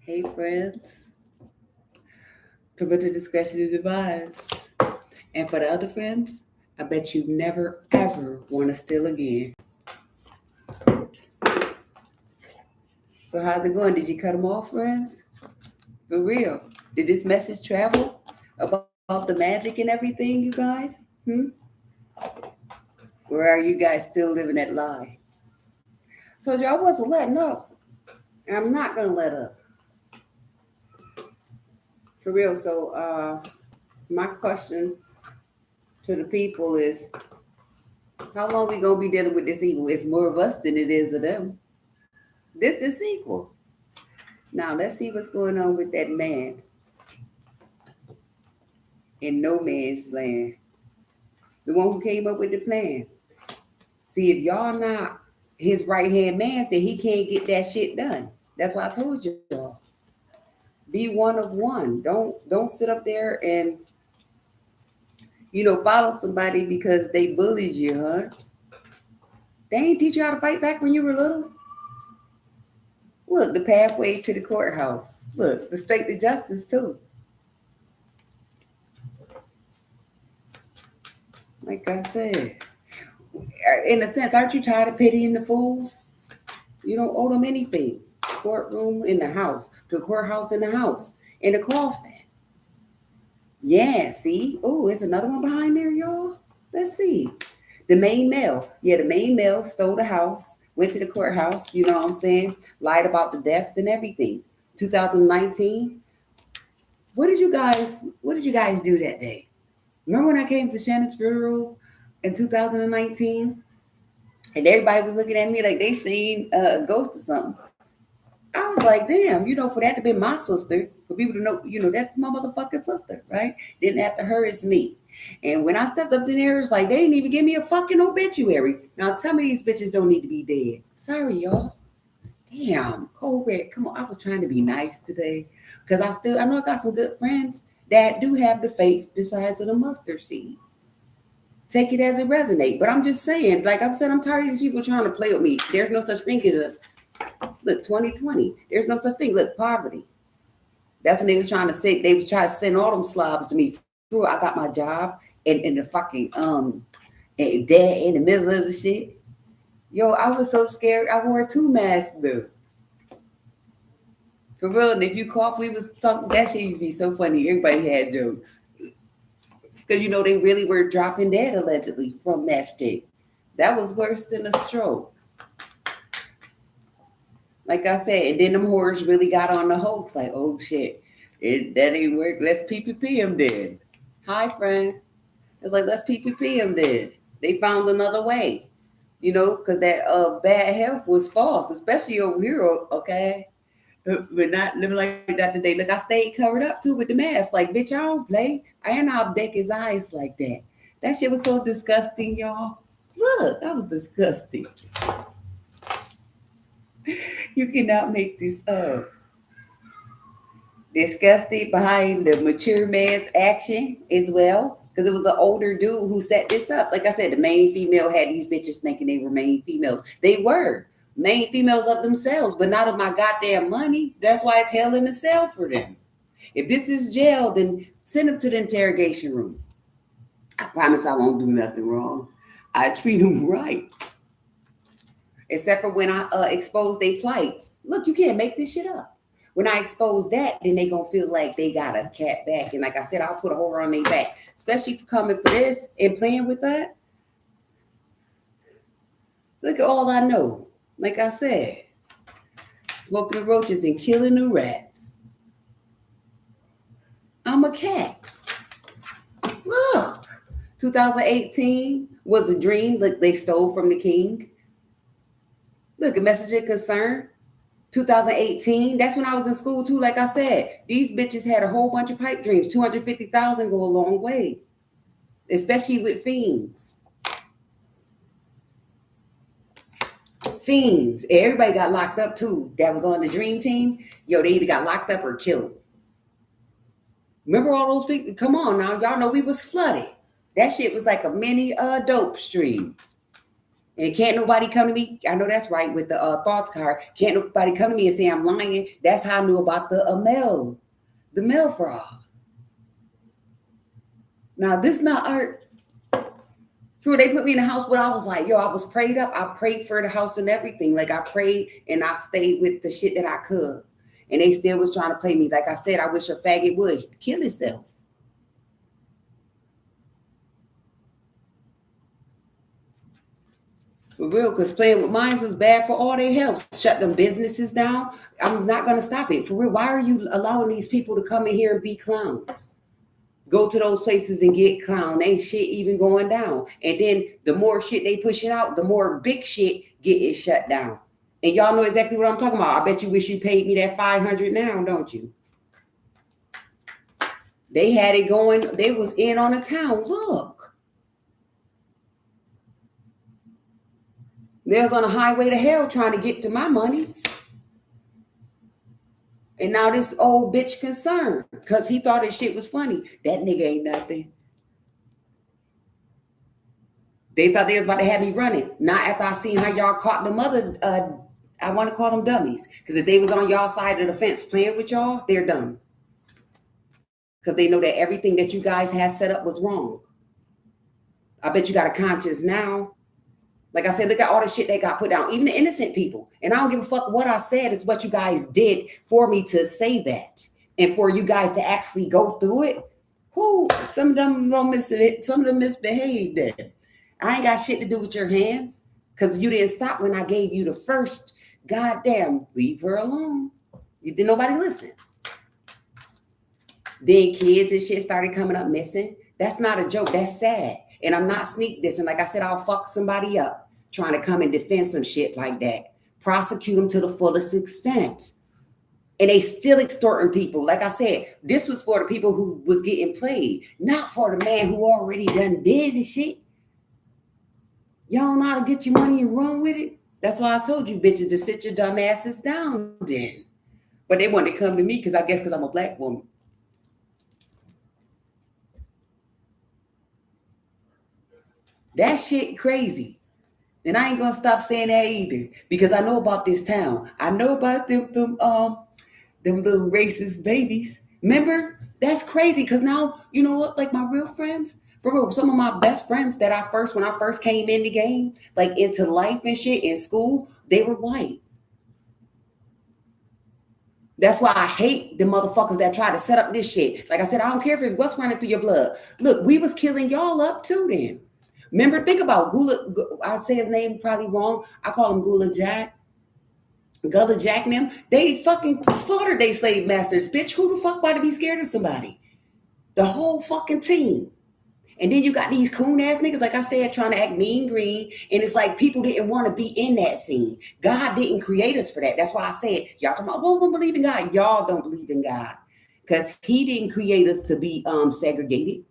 Hey, friends. Parental discretion is advised. And for the other friends, I bet you never, ever want to steal again. So, how's it going? Did you cut them off, friends? For real? Did this message travel about the magic and everything, you guys? Or are you guys still living that lie? So, I wasn't letting up. And I'm not going to let up. For real. So, my question to the people is how long we going to be dealing with this evil? It's more of us than it is of them. This the sequel. Now let's see what's going on with that man in no man's land. The one who came up with the plan. See, if y'all not his right hand man, then he can't get that shit done. That's why I told y'all. Be one of one. Don't sit up there and follow somebody because they bullied you, huh? They ain't teach you how to fight back when you were little. Look, the pathway to the courthouse. Look, the straight to justice too. Like I said, in a sense, aren't you tired of pitying the fools? You don't owe them anything. Courtroom in the house, the courthouse in the house, in the coffin. Yeah, see? Oh, it's another one behind there, y'all. Let's see. The main male. Yeah, the main male stole the house, went to the courthouse, you know what I'm saying? Lied about the deaths and everything. 2019. What did you guys do that day? Remember when I came to Shannon's funeral in 2019? And everybody was looking at me like they seen a ghost or something. I was like, damn, for that to be my sister, for people to know, that's my motherfucking sister, right? Then after her, it's me. And when I stepped up in there, it's like, they didn't even give me a fucking obituary. Now tell me these bitches don't need to be dead. Sorry, y'all. Damn, cold red. Come on, I was trying to be nice today. Because I know I got some good friends that do have the faith the size of the mustard seed. Take it as it resonates. But I'm just saying, like I've said, I'm tired of these people trying to play with me. There's no such thing as look, 2020. There's no such thing. Look, poverty. That's when they was trying to say, they was trying to send all them slobs to me. I got my job and the fucking and dead in the middle of the shit. Yo, I was so scared. I wore 2 masks though. For real, and if you cough, we was talking, that shit used to be so funny. Everybody had jokes. Because they really were dropping dead allegedly from that shit. That was worse than a stroke. Like I said, and then them whores really got on the hoax. Like, oh shit, that ain't work. Let's PPP them then. Hi, friend. It's like, let's PPP them then. They found another way, because that bad health was false, especially over here, okay? But not living like that today. Look, I stayed covered up too with the mask. Like, bitch, I don't play. I ain't not deck his eyes like that. That shit was so disgusting, y'all. Look, that was disgusting. You cannot make this up. Disgusted behind the mature man's action as well. Because it was an older dude who set this up. Like I said, the main female had these bitches thinking they were main females. They were main females of themselves, but not of my goddamn money. That's why it's hell in the cell for them. If this is jail, then send them to the interrogation room. I promise I won't do nothing wrong. I treat them right. Except for when I expose their plights. Look, you can't make this shit up. When I expose that, then they gonna feel like they got a cat back. And like I said, I'll put a horror on their back. Especially for coming for this and playing with that. Look at all I know. Like I said, smoking the roaches and killing the rats. I'm a cat. Look, 2018 was a dream. Look, they stole from the king. Look, a message of concern. 2018, that's when I was in school too. Like I said, these bitches had a whole bunch of pipe dreams. 250,000 go a long way, especially with fiends. Fiends. Everybody got locked up too. That was on the dream team. Yo, they either got locked up or killed. Remember all those people? Come on now, y'all know we was flooded. That shit was like a mini dope stream. And can't nobody come to me. I know that's right with the thoughts card. Can't nobody come to me and say I'm lying. That's how I knew about the mail fraud. Now this not art. True, they put me in the house, but I was like, yo, I was prayed up. I prayed for the house and everything. Like I prayed and I stayed with the shit that I could. And they still was trying to play me. Like I said, I wish a faggot would kill himself. For real, because playing with mines was bad for all their health. Shut them businesses down. I'm not going to stop it. For real, why are you allowing these people to come in here and be clowns? Go to those places and get clown. Ain't shit even going down. And then the more shit they pushing out, the more big shit getting shut down. And y'all know exactly what I'm talking about. I bet you wish you paid me that $500 now, don't you? They had it going. They was in on the town. Look. They was on a highway to hell trying to get to my money. And now this old bitch concerned because he thought his shit was funny. That nigga ain't nothing. They thought they was about to have me running. Not after I seen how y'all caught them other, I want to call them dummies. Because if they was on y'all side of the fence playing with y'all, they're dumb. Because they know that everything that you guys had set up was wrong. I bet you got a conscience now. Like I said, look at all the shit they got put down. Even the innocent people. And I don't give a fuck what I said. It's what you guys did for me to say that. And for you guys to actually go through it. Who? Some of them don't miss it. Some of them misbehaved. I ain't got shit to do with your hands. Because you didn't stop when I gave you the first goddamn leave her alone. You didn't nobody listen. Then kids and shit started coming up missing. That's not a joke. That's sad. And I'm not sneak dissing. Like I said, I'll fuck somebody up trying to come and defend some shit like that. Prosecute them to the fullest extent. And they still extorting people. Like I said, this was for the people who was getting played, not for the man who already done did the shit. Y'all know how to get your money and run with it. That's why I told you bitches to sit your dumb asses down then. But they wanted to come to me because I guess because I'm a black woman. That shit crazy. And I ain't gonna stop saying that either. Because I know about this town. I know about them little racist babies. Remember? That's crazy. Because now, you know what? Like my real friends, for real, some of my best friends that when I first came in the game, like into life and shit in school, they were white. That's why I hate the motherfuckers that try to set up this shit. Like I said, I don't care if it's what's running through your blood. Look, we was killing y'all up too then. Remember, think about Gula. I say his name probably wrong. I call him Gula Jack. Gullah Jack and them. They fucking slaughtered they slave masters, bitch. Who the fuck about to be scared of somebody? The whole fucking team. And then you got these coon ass niggas, like I said, trying to act mean green. And it's like people didn't want to be in that scene. God didn't create us for that. That's why I said, y'all talking about, well, we believe in God. Y'all don't believe in God. Because he didn't create us to be segregated.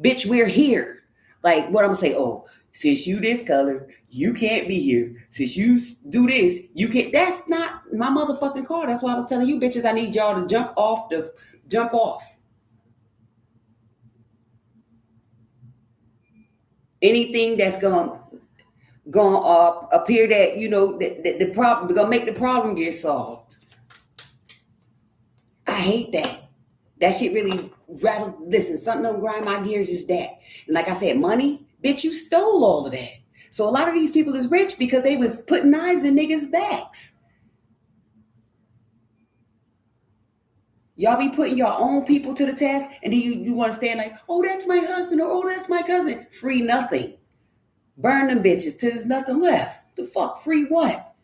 Bitch, we're here. Like, what I'm gonna say, oh, since you this color, you can't be here. Since you do this, you can't. That's not my motherfucking car. That's why I was telling you bitches, I need y'all to jump off. Anything that's gonna appear that, you know, that the problem, gonna make the problem get solved. I hate that. That shit really rattled. Listen, something don't grind my gears is that. And like I said, money, bitch, you stole all of that. So a lot of these people is rich because they was putting knives in niggas' backs. Y'all be putting your own people to the test, and then you want to stand like, oh, that's my husband, or oh, that's my cousin. Free nothing. Burn them bitches till there's nothing left. The fuck, free what?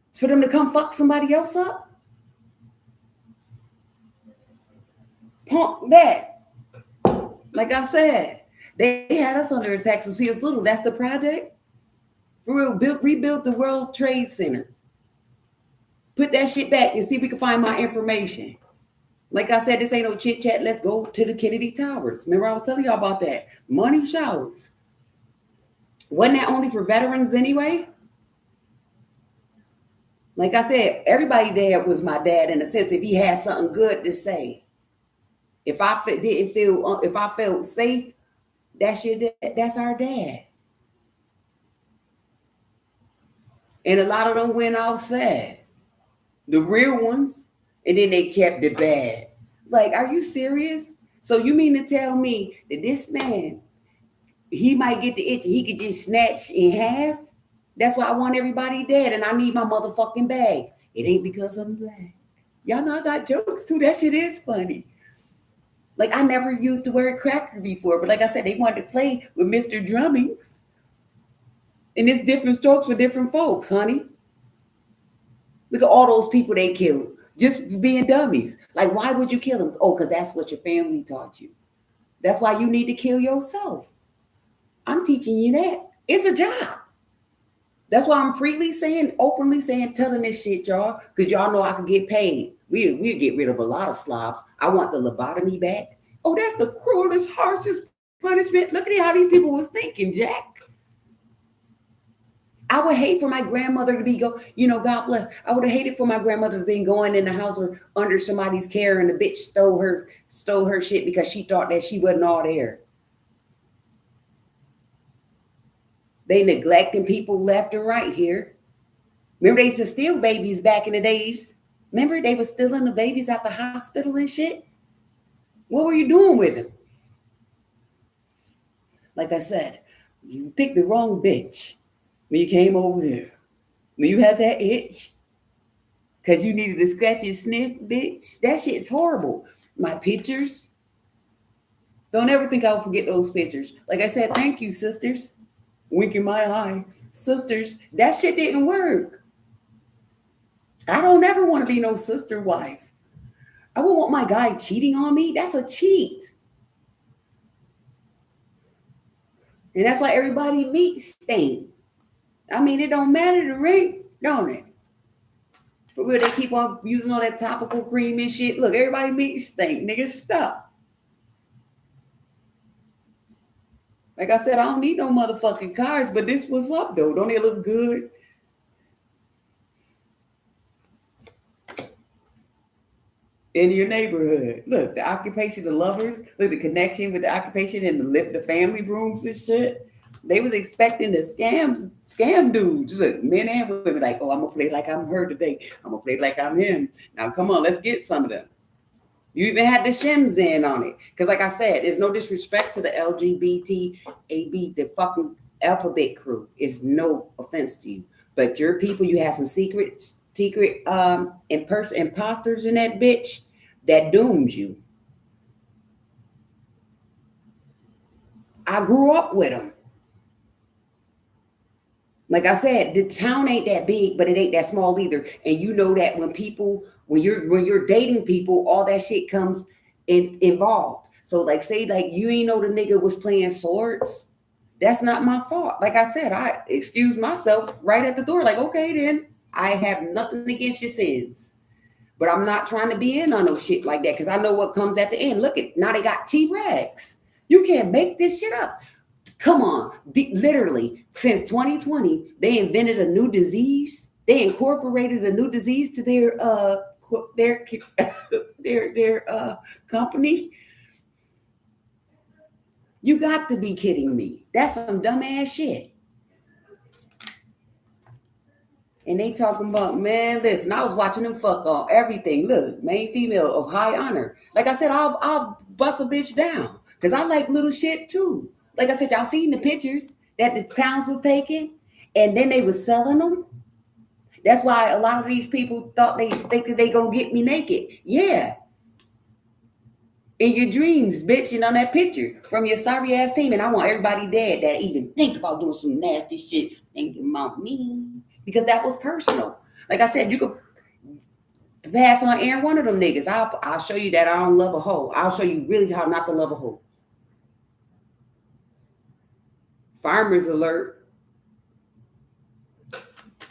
It's for them to come fuck somebody else up? Punk that. Like I said, they had us under attack since we was little. That's the project. For real, rebuild the World Trade Center. Put that shit back and see if we can find my information. Like I said, this ain't no chit chat. Let's go to the Kennedy Towers. Remember I was telling y'all about that. Money showers. Wasn't that only for veterans anyway? Like I said, everybody dad was my dad in a sense if he had something good to say. If I felt safe, that's our dad. And a lot of them went outside, the real ones, and then they kept it bad. Like, are you serious? So you mean to tell me that this man, he might get the itch, he could just snatch in half? That's why I want everybody dead, and I need my motherfucking bag. It ain't because I'm black. Y'all know I got jokes too. That shit is funny. Like, I never used the word cracker before, but like I said, they wanted to play with Mr. Drummings. And it's different strokes for different folks, honey. Look at all those people they killed just for being dummies. Like, why would you kill them? Oh, because that's what your family taught you. That's why you need to kill yourself. I'm teaching you that. It's a job. That's why I'm freely saying, openly saying, telling this shit, y'all, because y'all know I can get paid. We'll get rid of a lot of slobs. I want the lobotomy back. Oh, that's the cruelest, harshest punishment. Look at how these people was thinking, Jack. I would hate for my grandmother to be God bless. I would have hated for my grandmother to be going in the house or under somebody's care and the bitch stole her shit because she thought that she wasn't all there. They neglecting people left and right here. Remember they used to steal babies back in the days? Remember they were stealing the babies out the hospital and shit? What were you doing with them? Like I said, you picked the wrong bitch when you came over here. When you had that itch, because you needed to scratch and sniff, bitch. That shit's horrible. My pictures. Don't ever think I'll forget those pictures. Like I said, thank you, sisters. Winking my eye. Sisters, that shit didn't work. I don't ever want to be no sister wife. I wouldn't want my guy cheating on me. That's a cheat. And that's why everybody meat stink. I mean, it don't matter the rank, don't it? For real, they keep on using all that topical cream and shit. Look, everybody meat stink. Nigga, stop. Like I said, I don't need no motherfucking cars, but this was up, though. Don't it look good? In your neighborhood. Look, the occupation, the lovers, look, the connection with the occupation and the family rooms and shit. They was expecting to scam dudes, look, men and women, like, oh, I'm gonna play like I'm her today. I'm gonna play like I'm him. Now, come on, let's get some of them. You even had the shims in on it. Because like I said, there's no disrespect to the LGBT, AB, the fucking alphabet crew. It's no offense to you. But your people, you have some secret imposters in that bitch that dooms you. I grew up with them. Like I said, the town ain't that big, but it ain't that small either. And you know that when you're dating people, all that shit comes involved. So like, say like you ain't know the nigga was playing swords. That's not my fault. Like I said, I excused myself right at the door. Like, okay, then I have nothing against your sins. But I'm not trying to be in on no shit like that because I know what comes at the end. Look at now they got T-Rex. You can't make this shit up. Come on, literally, since 2020, they invented a new disease. They incorporated a new disease to their company. You got to be kidding me. That's some dumbass shit. And they talking about, man, listen, I was watching them fuck on everything. Look, main female of high honor. Like I said, I'll bust a bitch down because I like little shit too. Like I said, y'all seen the pictures that the pounds was taking and then they was selling them. That's why a lot of these people thought they gonna get me naked. Yeah. In your dreams, bitch, and on that picture from your sorry ass team. And I want everybody dead that even think about doing some nasty shit thinking about me. Because that was personal. Like I said, you could pass on Aaron one of them niggas. I'll show you that I don't love a hoe. I'll show you really how not to love a hoe. Farmers alert.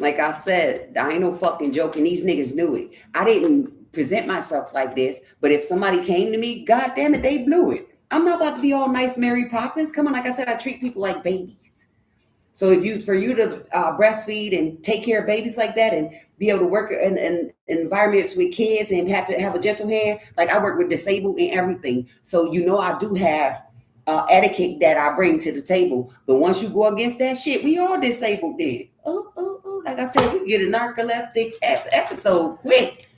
Like I said, I ain't no fucking joking. These niggas knew it. I didn't present myself like this, but if somebody came to me, God damn it, they blew it. I'm not about to be all nice Mary Poppins. Come on, like I said, I treat people like babies. So for you to breastfeed and take care of babies like that and be able to work in environments with kids and have to have a gentle hand, like I work with disabled and everything. So, I do have etiquette that I bring to the table. But once you go against that shit, we all disabled then. Oh. Like I said, we get a narcoleptic episode quick,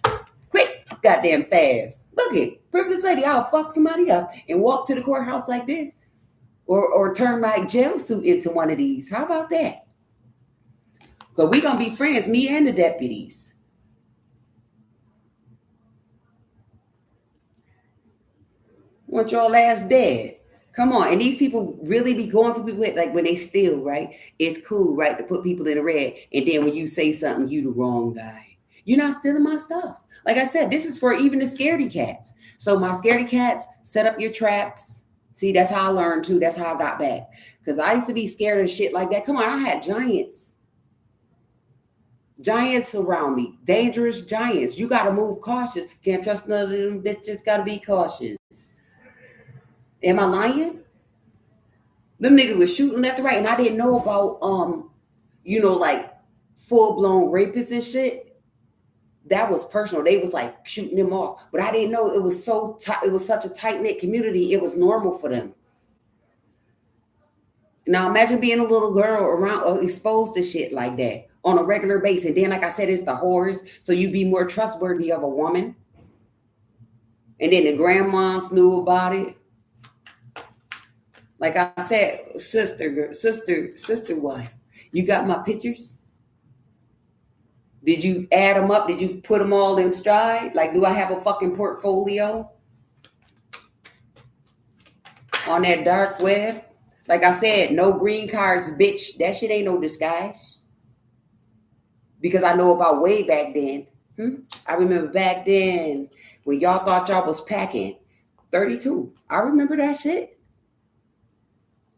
goddamn fast. Look it, privileged lady, I'll fuck somebody up and walk to the courthouse like this. Or turn my jail suit into one of these. How about that? Because we're going to be friends, me and the deputies. Want your ass dead. Come on. And these people really be going for people like when they steal, right? It's cool, right, to put people in the red. And then when you say something, you the wrong guy. You're not stealing my stuff. Like I said, this is for even the scaredy cats. So my scaredy cats, set up your traps. See, that's how I learned too. That's how I got back. Because I used to be scared of shit like that. Come on, I had giants. Giants around me. Dangerous giants. You got to move cautious. Can't trust none of them bitches. Got to be cautious. Am I lying? Them niggas was shooting left and right. And I didn't know about, like full-blown rapists and shit. That was personal. They was like shooting them off. But I didn't know it was so tight. It was such a tight-knit community. It was normal for them. Now imagine being a little girl around or exposed to shit like that on a regular basis. Then, like I said, it's the whores. So you be more trustworthy of a woman. And then the grandmas knew about it. Like I said, sister wife, you got my pictures? Did you add them up? Did you put them all in stride? Like, do I have a fucking portfolio on that dark web? Like I said, no green cards, bitch. That shit ain't no disguise. Because I know about way back then. I remember back then when y'all thought y'all was packing 32. I remember that shit.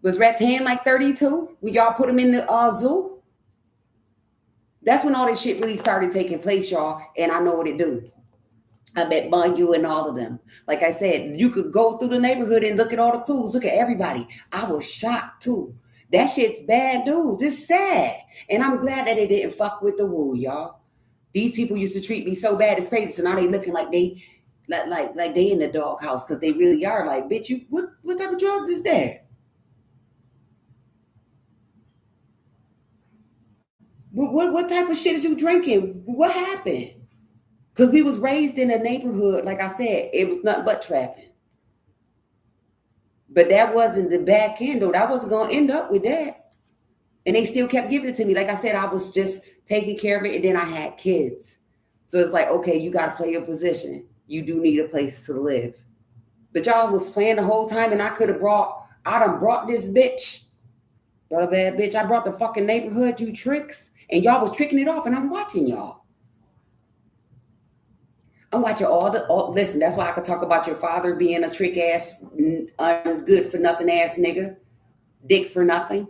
Was Rattan like 32? When y'all put him in the zoo? That's when all this shit really started taking place, y'all. And I know what it do. I bet Bunyu and all of them. Like I said, you could go through the neighborhood and look at all the clues. Look at everybody. I was shocked too. That shit's bad news. It's sad. And I'm glad that they didn't fuck with the woo, y'all. These people used to treat me so bad. It's crazy. So now they looking like they like they in the doghouse because they really are like, bitch, you what type of drugs is that? What type of shit is you drinking? What happened? Because we was raised in a neighborhood, like I said, it was nothing but trapping. But that wasn't the back end, though. That wasn't going to end up with that. And they still kept giving it to me. Like I said, I was just taking care of it, and then I had kids. So it's like, okay, you got to play your position. You do need a place to live. But y'all was playing the whole time, and I done brought this bitch. Brought a bad bitch. I brought the fucking neighborhood, you tricks. And y'all was tricking it off, and I'm watching y'all. I'm watching listen, that's why I could talk about your father being a trick ass, good for nothing ass nigga, dick for nothing.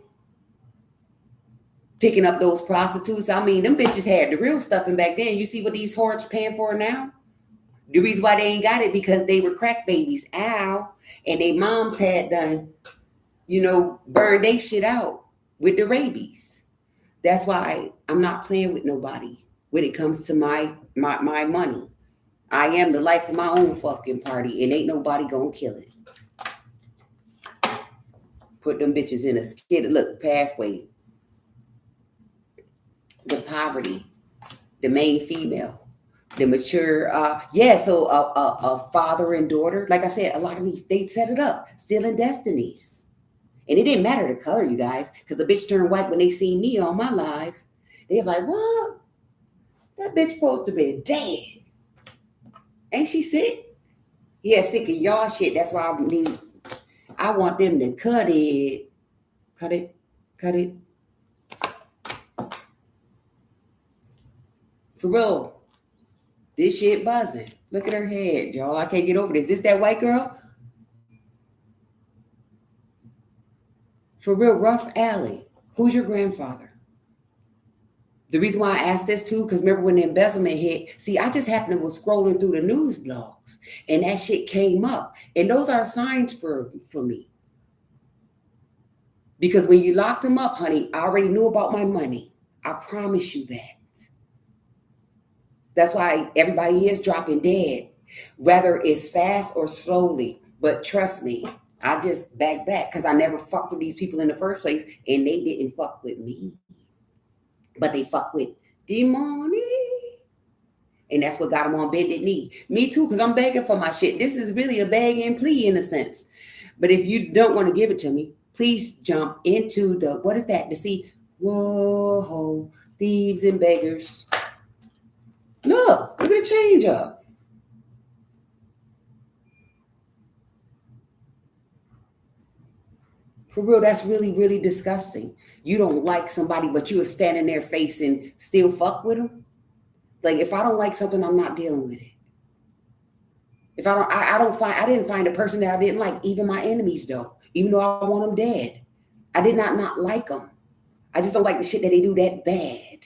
Picking up those prostitutes. I mean, them bitches had the real stuff in back then. You see what these whores paying for now? The reason why they ain't got it because they were crack babies. Ow. And their moms had done, burned they shit out with the rabies. That's why I'm not playing with nobody when it comes to my money. I am the life of my own fucking party, and ain't nobody gonna kill it. Put them bitches in a skid. Look, pathway. The poverty, the main female, the mature. So a father and daughter. Like I said, a lot of these, they set it up, stealing destinies. And it didn't matter the color, you guys, because the bitch turned white when they seen me on my live. They're like, what? That bitch supposed to be dead. Ain't she sick? Yeah, sick of y'all shit. That's why I want them to cut it. Cut it. For real. This shit buzzing. Look at her head, y'all. I can't get over this. This that white girl? For real, Rough Alley. Who's your grandfather? The reason why I asked this too, because remember when the embezzlement hit, see, I just happened to was scrolling through the news blogs and that shit came up. And those are signs for me. Because when you locked them up, honey, I already knew about my money. I promise you that. That's why everybody is dropping dead, whether it's fast or slowly. But trust me, I just back because I never fucked with these people in the first place, and they didn't fuck with me, but they fuck with D-Money. And that's what got them on bended knee. Me too, because I'm begging for my shit. This is really a beg and plea in a sense. But if you don't want to give it to me, please jump into the, what is that? To see, whoa, thieves and beggars. Look at the change up. For real, that's really, really disgusting. You don't like somebody, but you are standing there face and still fuck with them. Like, if I don't like something, I'm not dealing with it. If I didn't find a person that I didn't like, even my enemies though, even though I want them dead. I did not like them. I just don't like the shit that they do that bad.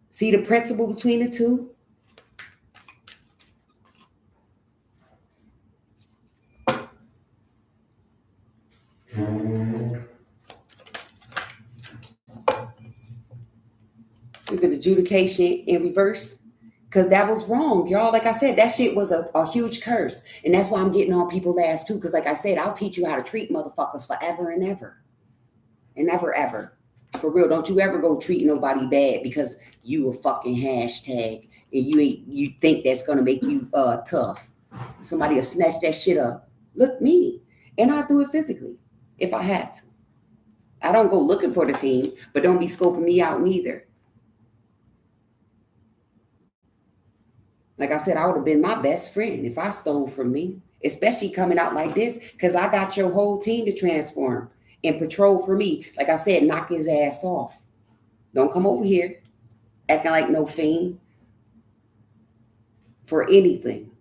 See the principle between the two? Look at adjudication in reverse. Because that was wrong, y'all. Like I said, that shit was a huge curse. And that's why I'm getting on people last too. Because like I said, I'll teach you how to treat motherfuckers forever and ever. And never ever. For real, don't you ever go treat nobody bad because you a fucking hashtag and you think that's gonna make you tough. Somebody will snatch that shit up. Look, me. And I do it physically if I had to. I don't go looking for the team, but don't be scoping me out neither. Like I said, I would have been my best friend if I stole from me, especially coming out like this, because I got your whole team to transform and patrol for me. Like I said, knock his ass off. Don't come over here acting like no fiend for anything.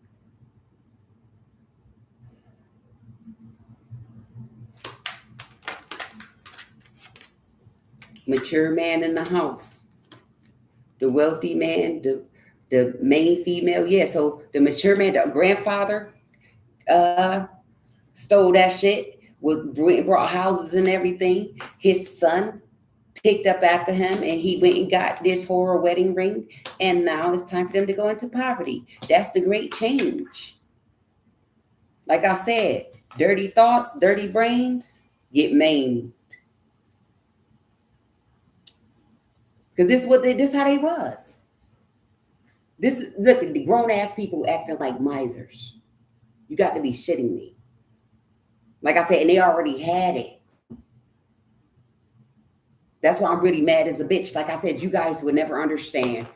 Mature man in the house. The wealthy man, the main female. Yeah, so the mature man, the grandfather, stole that shit, brought houses and everything. His son picked up after him and he went and got this horror wedding ring. And now it's time for them to go into poverty. That's the great change. Like I said, dirty thoughts, dirty brains get maimed. Because this how they was. Look at the grown ass people acting like misers. You got to be shitting me. Like I said, and they already had it. That's why I'm really mad as a bitch. Like I said, you guys would never understand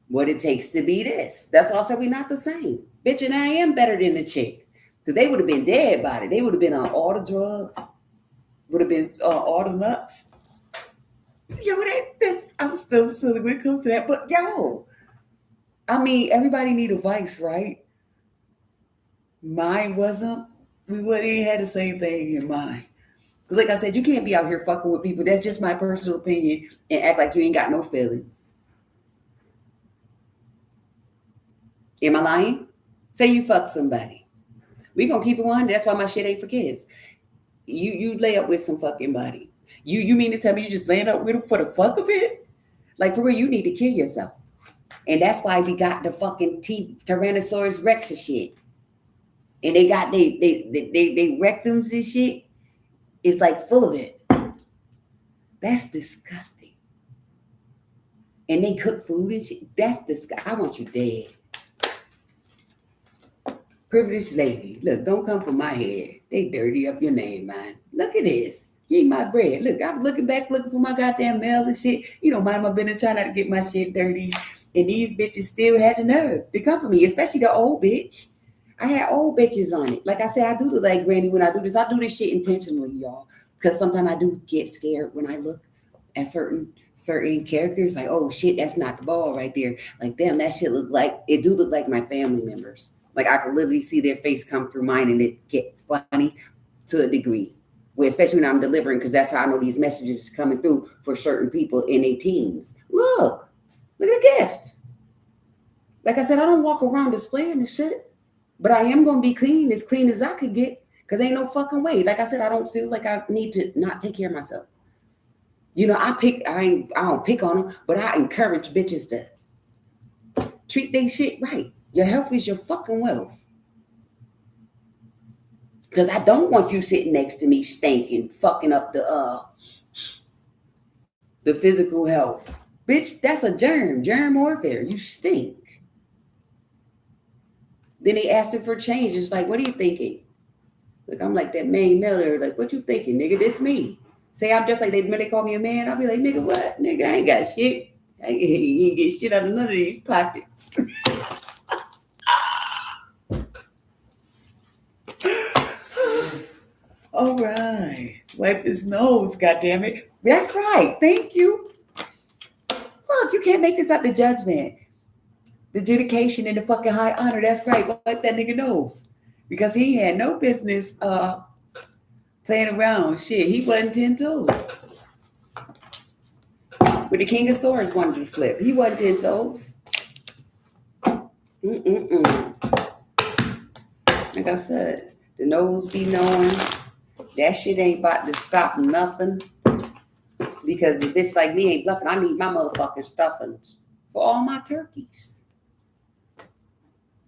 what it takes to be this. That's why I said we're not the same. Bitch, and I am better than the chick. Because they would have been dead by it. They would have been on all the drugs. Would have been on all the nuts. Yo, I'm still silly when it comes to that. But yo, I mean, everybody need a vice, right? Mine wasn't. We wouldn't even had the same thing in mind. Because like I said, you can't be out here fucking with people. That's just my personal opinion and act like you ain't got no feelings. Am I lying? Say you fuck somebody. We gonna keep it one. That's why my shit ain't for kids. You lay up with some fucking body. You mean to tell me you just laying up with them for the fuck of it? Like for real, you need to kill yourself. And that's why we got the fucking Tyrannosaurus Rex and shit. And they got they rectums and shit. It's like full of it. That's disgusting. And they cook food and shit. That's disgusting. I want you dead. Privileged lady. Look, don't come for my head. They dirty up your name, man. Look at this. Eat my bread. Look, I'm looking back, looking for my goddamn mail and shit. You don't mind my business trying not to get my shit dirty. And these bitches still had the nerve to come for me, especially the old bitch. I had old bitches on it. Like I said, I do look like granny when I do this. I do this shit intentionally, y'all. Because sometimes I do get scared when I look at certain characters. Like, oh shit, that's not the ball right there. Like, damn, that shit it do look like my family members. Like I could literally see their face come through mine and it gets funny to a degree. Where especially when I'm delivering, because that's how I know these messages are coming through for certain people in their teams. Look at the gift. Like I said, I don't walk around displaying the shit. But I am going to be clean as I could get, because ain't no fucking way. Like I said, I don't feel like I need to not take care of myself. You know, I don't pick on them, but I encourage bitches to treat their shit right. Your health is your fucking wealth. Because I don't want you sitting next to me stinking, fucking up the physical health. Bitch, that's a germ warfare. You stink. Then they asking for change. It's like, what are you thinking? Like, I'm like that Maine Miller. Like, what you thinking, nigga? This me. Say I'm just like when they call me a man, I'll be like, nigga, what? Nigga, I ain't got shit. I ain't get shit out of none of these pockets. All right. Wipe his nose, goddammit. That's right. Thank you. Look, you can't make this up to judgment. The adjudication and the fucking high honor. That's right. Wipe that nigga nose. Because he had no business playing around. Shit, he wasn't 10 toes. But the King of Swords wanted to flip. He wasn't 10 toes. Like I said, the nose be knowing. That shit ain't about to stop nothing. Because a bitch like me ain't bluffing. I need my motherfucking stuffings for all my turkeys.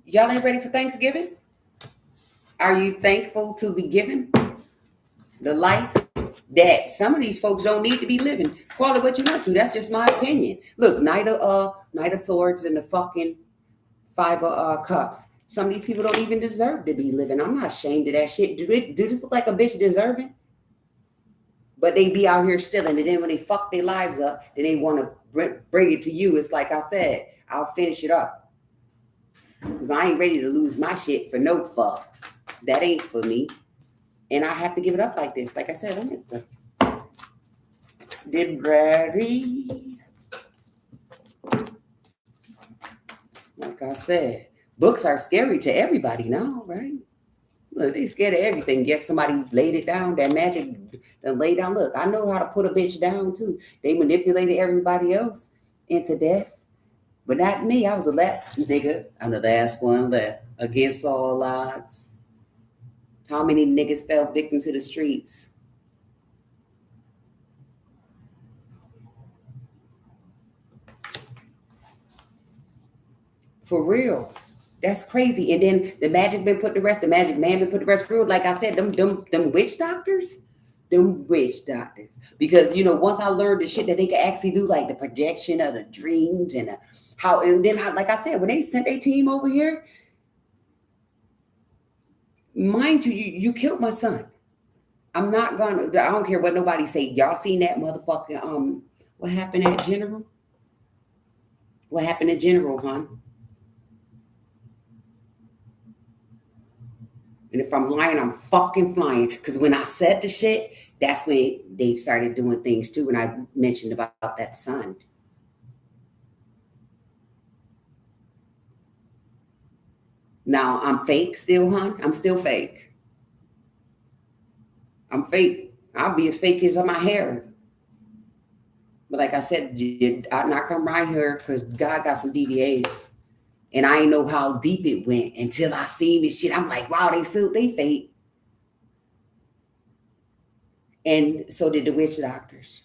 Y'all ain't ready for Thanksgiving? Are you thankful to be given the life that some of these folks don't need to be living? Call it what you want to. That's just my opinion. Look, Knight of Swords and the fucking Five of Cups. Some of these people don't even deserve to be living. I'm not ashamed of that shit. Do this look like a bitch deserving? But they be out here stealing. And then when they fuck their lives up, then they want to bring it to you. It's like I said, I'll finish it up. Because I ain't ready to lose my shit for no fucks. That ain't for me. And I have to give it up like this. Like I said, I'm at the library. Like I said, books are scary to everybody now, right? Look, they scared of everything. Yet somebody laid it down. That magic done laid down. Look, I know how to put a bitch down too. They manipulated everybody else into death. But not me. I was the last nigga. I'm the last one left. Against all odds. How many niggas fell victim to the streets? For real. That's crazy. And then the magic been put to rest. The magic man been put to rest. For real. Like I said, them witch doctors. Them witch doctors. Because, once I learned the shit that they could actually do, like the projection of the dreams and like I said, when they sent their team over here, mind you, you killed my son. I don't care what nobody say. Y'all seen that motherfucking, what happened at General? What happened at General, hon? And if I'm lying, I'm fucking flying. Because when I said the shit, that's when they started doing things too. When I mentioned about that son. Now I'm fake still, hon. I'm still fake. I'm fake. I'll be as fake as my hair. But like I said, I not come right here because God got some DVAs. And I didn't know how deep it went until I seen this shit. I'm like, wow, they fake. And so did the witch doctors.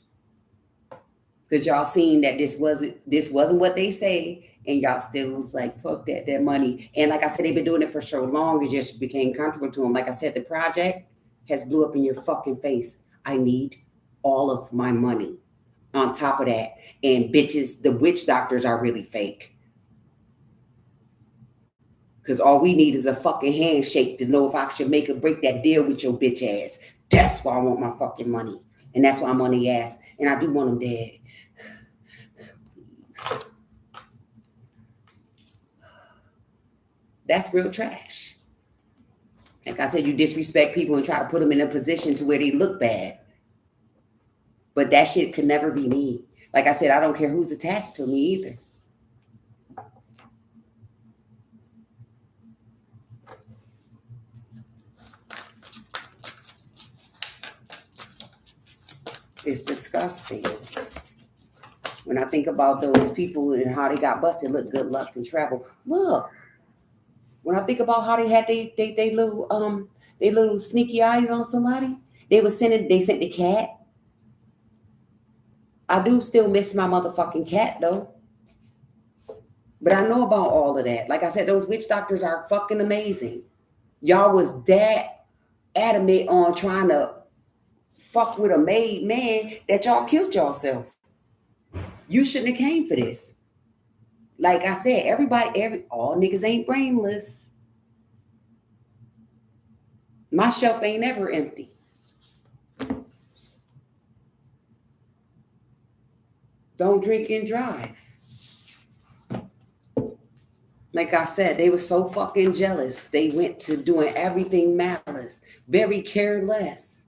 Because y'all seen that this wasn't what they say, and y'all still was like, fuck that money. And like I said, they've been doing it for so long, it just became comfortable to them. Like I said, the project has blew up in your fucking face. I need all of my money. On top of that, and bitches, the witch doctors are really fake. Because all we need is a fucking handshake to know if I should make or break that deal with your bitch ass. That's why I want my fucking money. And that's why I'm on the ass. And I do want them dead. That's real trash. Like I said, you disrespect people and try to put them in a position to where they look bad. But that shit could never be me. Like I said, I don't care who's attached to me either. It's disgusting. When I think about those people and how they got busted, look, good luck and travel. Look, when I think about how they had they little sneaky eyes on somebody, they sent the cat. I do still miss my motherfucking cat though. But I know about all of that. Like I said, those witch doctors are fucking amazing. Y'all was that adamant on trying to fuck with a made man that y'all killed yourself. You shouldn't have came for this. Like I said, all niggas ain't brainless. My shelf ain't ever empty. Don't drink and drive. Like I said, they were so fucking jealous. They went to doing everything malice, very careless.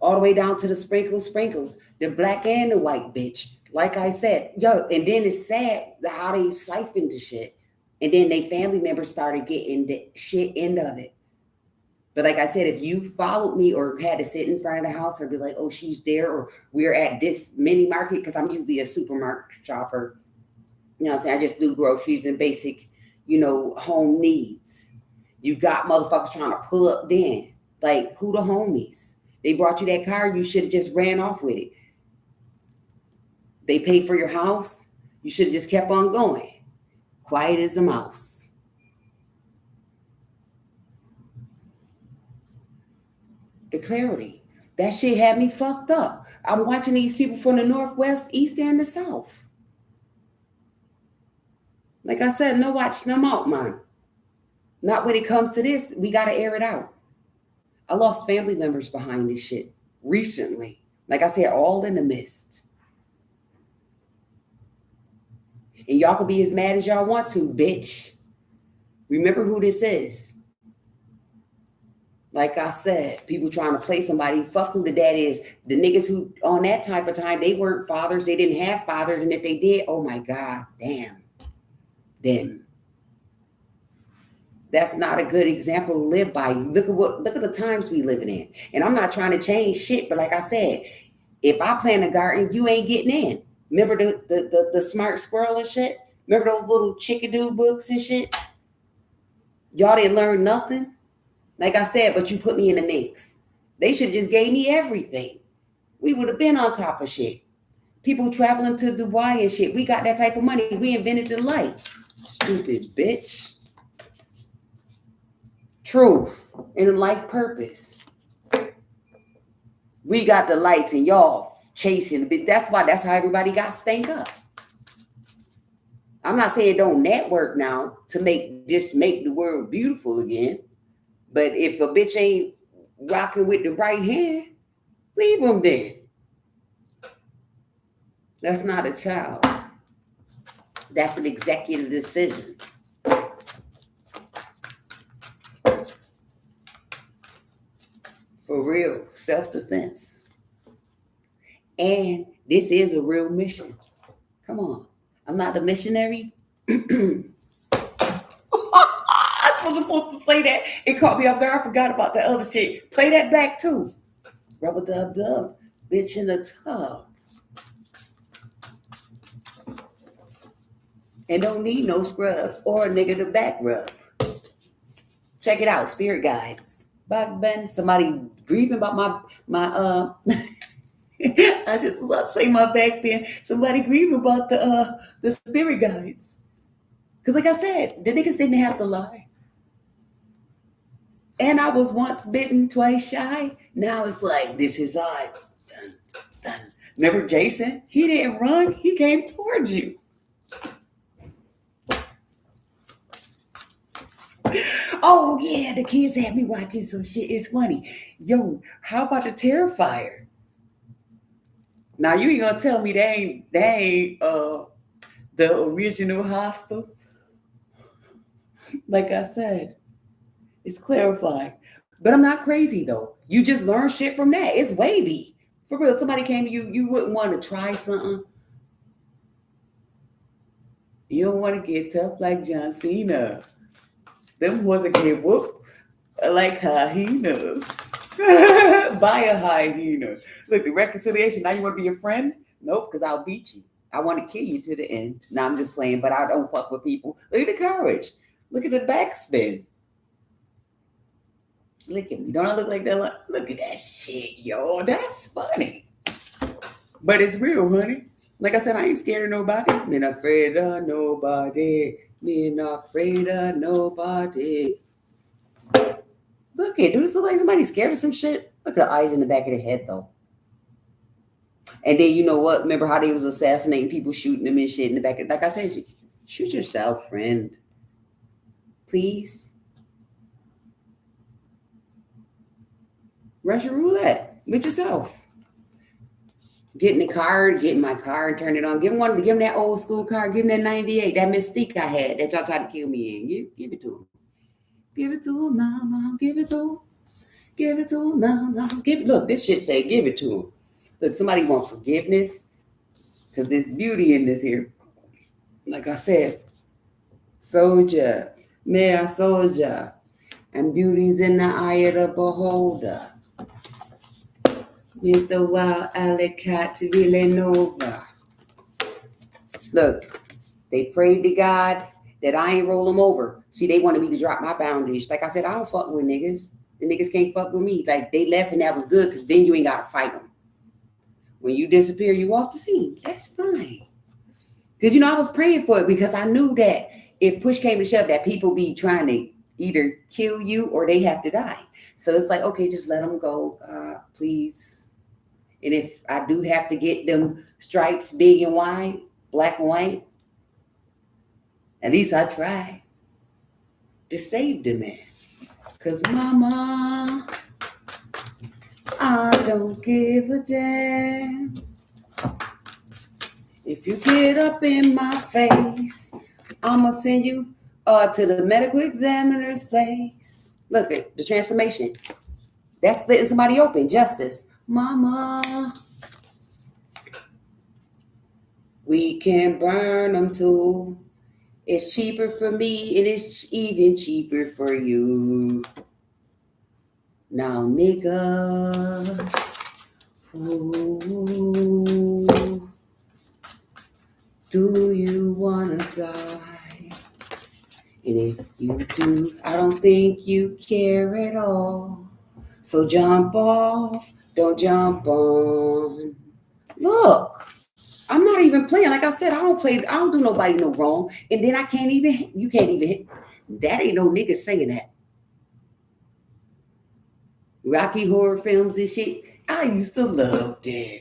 All the way down to the sprinkles, the black and the white bitch. Like I said, yo, and then it's sad how they siphoned the shit. And then they family members started getting the shit end of it. But like I said, if you followed me or had to sit in front of the house or be like, oh, she's there, or we're at this mini market, because I'm usually a supermarket shopper. You know what I'm saying? I just do groceries and basic, home needs. You got motherfuckers trying to pull up then. Like, who the homies? They brought you that car, you should have just ran off with it. They paid for your house, you should have just kept on going. Quiet as a mouse. The clarity. That shit had me fucked up. I'm watching these people from the Northwest, East, and the South. Like I said, no watching them out, man. Not when it comes to this. We got to air it out. I lost family members behind this shit recently. Like I said, all in the mist. And y'all can be as mad as y'all want to, bitch. Remember who this is. Like I said, people trying to play somebody, fuck who the dad is. The niggas who on that type of time, they weren't fathers. They didn't have fathers. And if they did, oh my God, damn. Them. That's not a good example to live by. Look at the times we living in. And I'm not trying to change shit, but like I said, if I plant a garden, you ain't getting in. Remember the smart squirrel and shit? Remember those little chickadoo books and shit? Y'all didn't learn nothing. Like I said, but you put me in the mix. They should have just gave me everything. We would have been on top of shit. People traveling to Dubai and shit. We got that type of money. We invented the lights. Stupid bitch. Truth and life purpose. We got the lights and y'all chasing a bit. That's how everybody got stank up. I'm not saying don't network now to make the world beautiful again. But if a bitch ain't rocking with the right hand, leave them then. That's not a child. That's an executive decision. For real, self-defense. And this is a real mission. Come on. I'm not a missionary. I was supposed to say that. It caught me off guard. I forgot about the other shit. Play that back too. Rubber dub dub. Bitch in the tub. And don't need no scrub or a nigga to back rub. Check it out. Spirit guides. Back Ben. Somebody grieving about my I just love to say my back then. Somebody grieving about the spirit guides. Because like I said, the niggas didn't have to lie. And I was once bitten, twice shy. Now it's like, this is I. Dun, dun. Remember Jason? He didn't run. He came towards you. Oh, yeah, the kids had me watching some shit. It's funny. Yo, how about the Terrifier? Now, you ain't going to tell me they ain't the original Hostel. Like I said, it's clarifying. But I'm not crazy, though. You just learn shit from that. It's wavy. For real, somebody came to you, you wouldn't want to try something. You don't want to get tough like John Cena. Them wasn't get whooped like hyenas. By a hyena. Look, the reconciliation. Now you want to be a friend? Nope, because I'll beat you. I want to kill you to the end. Now I'm just saying, but I don't fuck with people. Look at the courage. Look at the backspin. Look at me. Don't I look like that? Look at that shit, yo. That's funny. But it's real, honey. Like I said, I ain't scared of nobody. Me not afraid of nobody. Me not afraid of nobody. Look it, dude, this look like somebody scared of some shit. Look at the eyes in the back of the head though. And then you know what? Remember how they was assassinating people, shooting them and shit in the back of, like I said, shoot yourself, friend. Please. Russian roulette with yourself. Get in the car, get in my car and turn it on. Give him that old school car, give him that 98, that Mystique I had that y'all tried to kill me in. Give it to him. Give it to him now, give it to him. Give it to him now. Look, this shit say give it to him. Look, somebody want forgiveness because there's beauty in this here. Like I said, soldier, may I soldier, and beauty's in the eye of the beholder. Mr. Wild Alicat Villanova. Look, they prayed to God that I ain't roll them over. See, they wanted me to drop my boundaries. Like I said, I don't fuck with niggas. The niggas can't fuck with me. Like, they left and that was good because then you ain't got to fight them. When you disappear, you off the scene. That's fine. Because, I was praying for it because I knew that if push came to shove, that people be trying to either kill you or they have to die. So it's like, okay, just let them go, please. And if I do have to get them stripes big and wide, black and white, at least I tried to save the man. Because mama, I don't give a damn. If you get up in my face, I'ma send you to the medical examiner's place. Look at the transformation. That's splitting somebody open. Justice. Mama, we can burn them too. It's cheaper for me and it's even cheaper for you. Now, niggas, ooh, do you wanna die? And if you do, I don't think you care at all. So jump off, don't jump on. Look, I'm not even playing. Like I said, I don't do nobody no wrong. And then you can't even hit. That ain't no nigga saying that. Rocky Horror films and shit, I used to love that.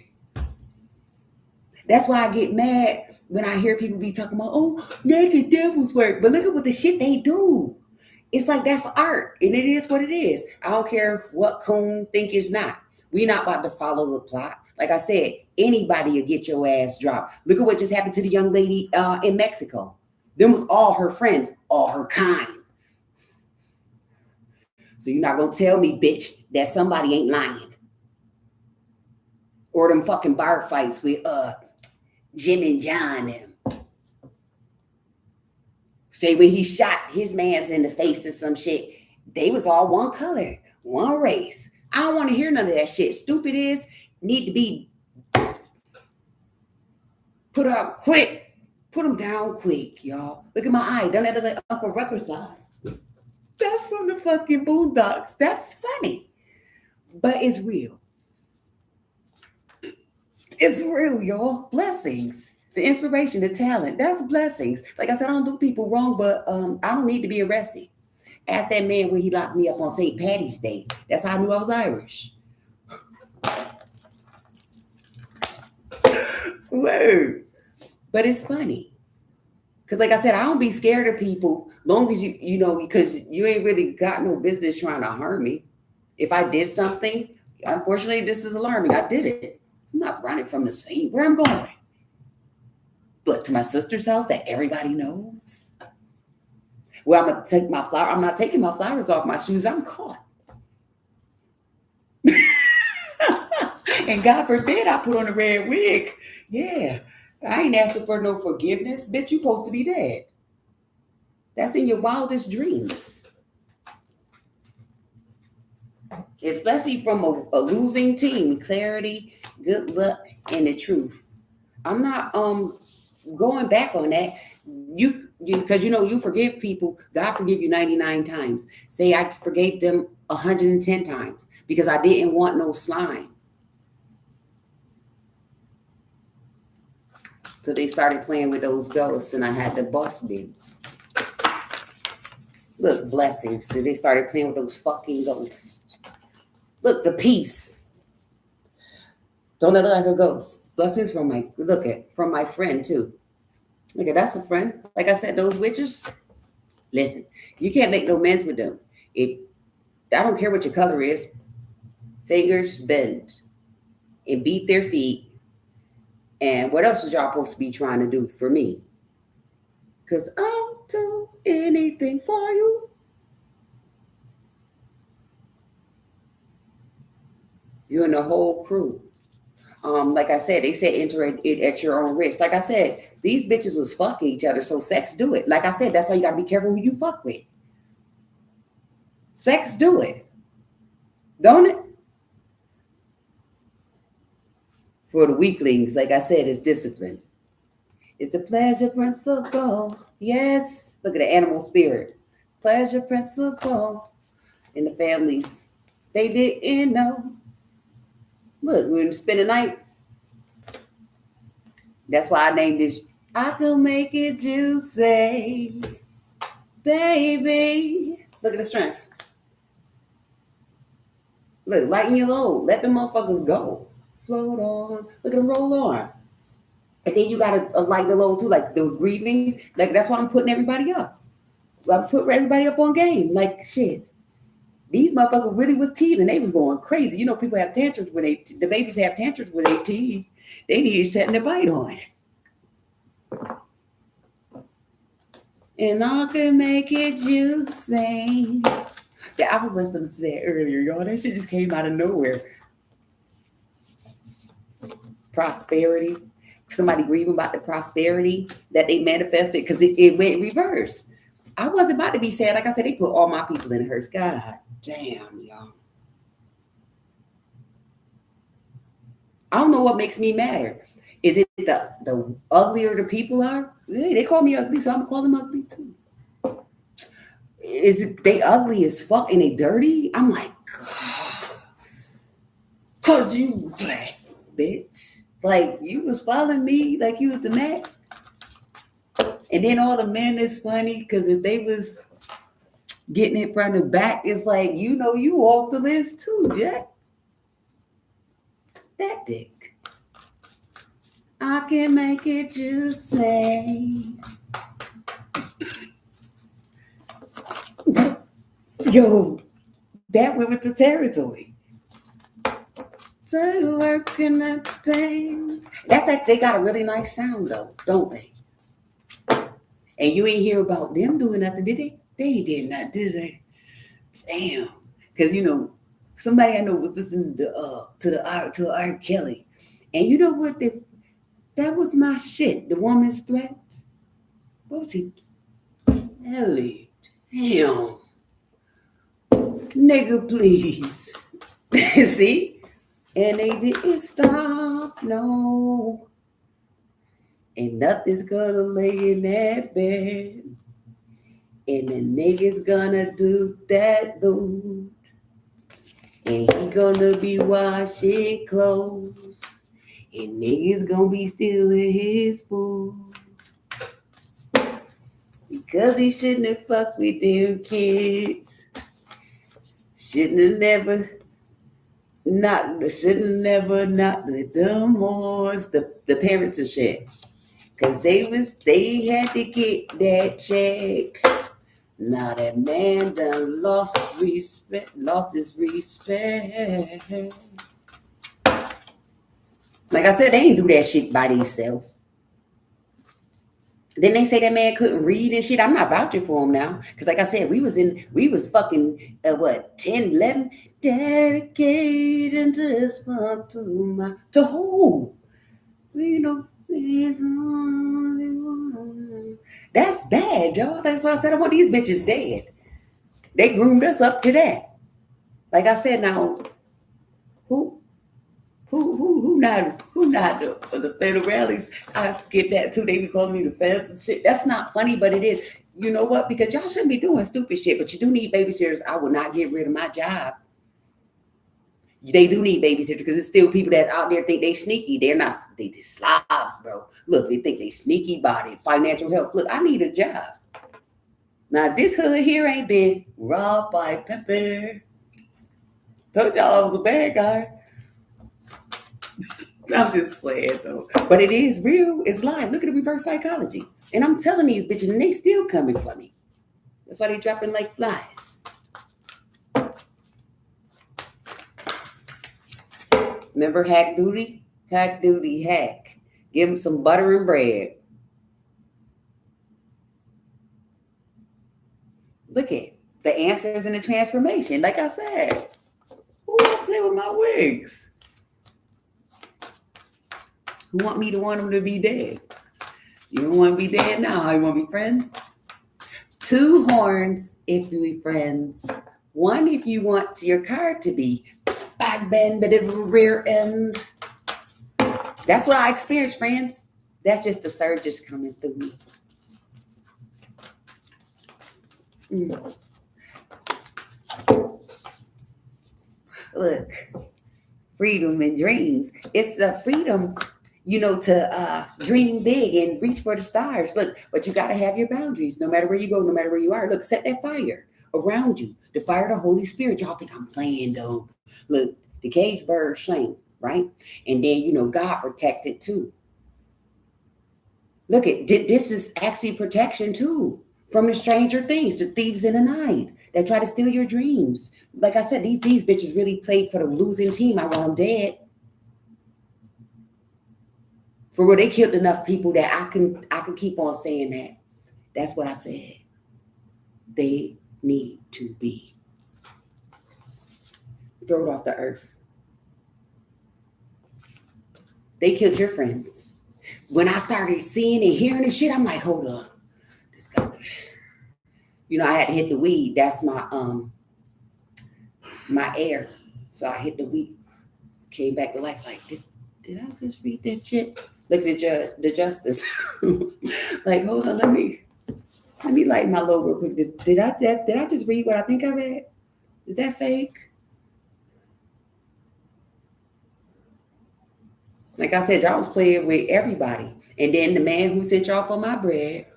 That's why I get mad when I hear people be talking about, oh, that's the devil's work. But look at what the shit they do. It's like that's art, and it is what it is. I don't care what coon think it's not. We not about to follow the plot. Like I said, anybody will get your ass dropped. Look at what just happened to the young lady in Mexico. Them was all her friends, all her kind. So you're not going to tell me, bitch, that somebody ain't lying. Or them fucking bar fights with Jim and John and say when he shot his mans in the face or some shit, they was all one color, one race. I don't want to hear none of that shit. Stupid is need to be put out quick. Put them down quick, y'all. Look at my eye. Don't have to let Uncle Rucker's eye. That's from the fucking Boondocks. That's funny. But it's real. It's real, y'all. Blessings. The inspiration, the talent, that's blessings. Like I said, I don't do people wrong, but I don't need to be arrested. Ask that man when he locked me up on St. Patty's Day. That's how I knew I was Irish. Word. But it's funny. Because like I said, I don't be scared of people long as you know, because you ain't really got no business trying to harm me. If I did something, unfortunately, this is alarming. I did it. I'm not running from the scene. Where I'm going? But to my sister's house that everybody knows. Well, I'm going to take my flower. I'm not taking my flowers off my shoes. I'm caught. And God forbid I put on a red wig. Yeah. I ain't asking for no forgiveness. Bitch, you supposed to be dead. That's in your wildest dreams. Especially from a losing team. Clarity, good luck, and the truth. I'm not going back on that. You because you forgive people. God forgive you 99 times. Say I forgave them 110 times because I didn't want no slime. So they started playing with those ghosts, and I had to bust them. Look, blessings. So they started playing with those fucking ghosts. Look, the peace. Don't look like a ghost. Blessings from my friend too. Look at that's a friend. Like I said, those witches. Listen, you can't make no amends with them. If I don't care what your color is, fingers bend and beat their feet. And what else was y'all supposed to be trying to do for me? Because I'll do anything for you. You and the whole crew. Like I said, they said enter it at your own risk. Like I said, these bitches was fucking each other, so sex do it. Like I said, that's why you gotta be careful who you fuck with. Sex do it. Don't it? For the weaklings, like I said, it's discipline. It's the pleasure principle. Yes. Look at the animal spirit. Pleasure principle in the families. They didn't know. Look, we're gonna spend the night. That's why I named this. I can make it juicy, baby. Look at the strength. Look, lighten your load. Let the motherfuckers go. Float on. Look at them roll on. And then you gotta lighten the load too. Like those grieving. Like that's why I'm putting everybody up. I'm putting everybody up on game. Like shit. These motherfuckers really was teething. They was going crazy. You know, people have tantrums when the babies have tantrums when they teeth. They needed setting their bite on. And I can make it juicy. Yeah, I was listening to that earlier, y'all. That shit just came out of nowhere. Prosperity. Somebody grieving about the prosperity that they manifested because it went reverse. I wasn't about to be sad. Like I said, they put all my people in the hearse. God damn, y'all. I don't know what makes me madder. Is it the uglier the people are? Yeah, they call me ugly, so I'm gonna call them ugly too. Is it they ugly as fuck and they dirty? I'm like, God, cause you black bitch. Like you was following me like you was the Mac. And then all the men is funny because if they was getting it from the back, it's like, you know, you off the list too, Jack. That dick. I can make it juicy. Yo, that went with the territory. So working that thing. That's like they got a really nice sound though, don't they? And you ain't hear about them doing nothing, did they? They did not, did they? Damn. Because you know, somebody I know was listening to R. Kelly. And you know what? That was my shit. The woman's threat. What was he? Ellie. Damn. Nigga, please. See? And they didn't stop, no. And nothing's gonna lay in that bed. And the nigga's gonna do that, dude. And he gonna be washing clothes. And niggas gonna be stealing his food. Because he shouldn't have fucked with them kids. Shouldn't have never knocked with them whores. The parents and shit. Because they had to get that check. Now that man done lost his respect. Like I said, they ain't do that shit by themselves. Then they say that man couldn't read and shit. I'm not vouching for him now. Because like I said, we was fucking, 10, 11? Dedicated this one to who? You know, he's only one. That's bad, y'all. That's why I said I want these bitches dead. They groomed us up to that. Like I said, now, who not the federal rallies? I get that too. They be calling me the feds and shit. That's not funny, but it is. You know what? Because y'all shouldn't be doing stupid shit, but you do need babysitters. I will not get rid of my job. They do need babysitters because there's still people that out there think they sneaky. They're not. They just slob jobs, bro. Look, they think they sneaky body, financial help. Look, I need a job. Now, this hood here ain't been robbed by Pepper. Told y'all I was a bad guy. I'm just playing though. But it is real. It's live. Look at the reverse psychology. And I'm telling these bitches, and they still coming for me. That's why they dropping like flies. Remember hack duty? Hack duty, hack. Give them some butter and bread. Look at the answers in the transformation. Like I said, ooh, I play with my wigs. Who want me to want them to be dead? You don't want to be dead now. You want to be friends? 2 horns if you be friends. 1 if you want your car to be back bend, but the rear end. That's what I experienced, friends. That's just the surges coming through me. Look, freedom and dreams. It's a freedom, to dream big and reach for the stars. Look, but you got to have your boundaries no matter where you go, no matter where you are. Look, set that fire around you, the fire of the Holy Spirit. Y'all think I'm playing though. Look, the caged bird sang, right? And then, God protected too. Look, this is actually protection too from the stranger things, the thieves in the night that try to steal your dreams. Like I said, these bitches really played for the losing team. I want them dead. For real, they killed enough people that I can keep on saying that. That's what I said. They need to be thrown off the earth. They killed your friends. When I started seeing and hearing this shit, I'm like, hold up. This guy. I had to hit the weed. That's my air. So I hit the weed. Came back to life like, did I just read that shit? Look at the justice. Like, hold on, let me light my low real quick. Did I just read what I think I read? Is that fake? Like I said, y'all was playing with everybody. And then the man who sent y'all for my bread,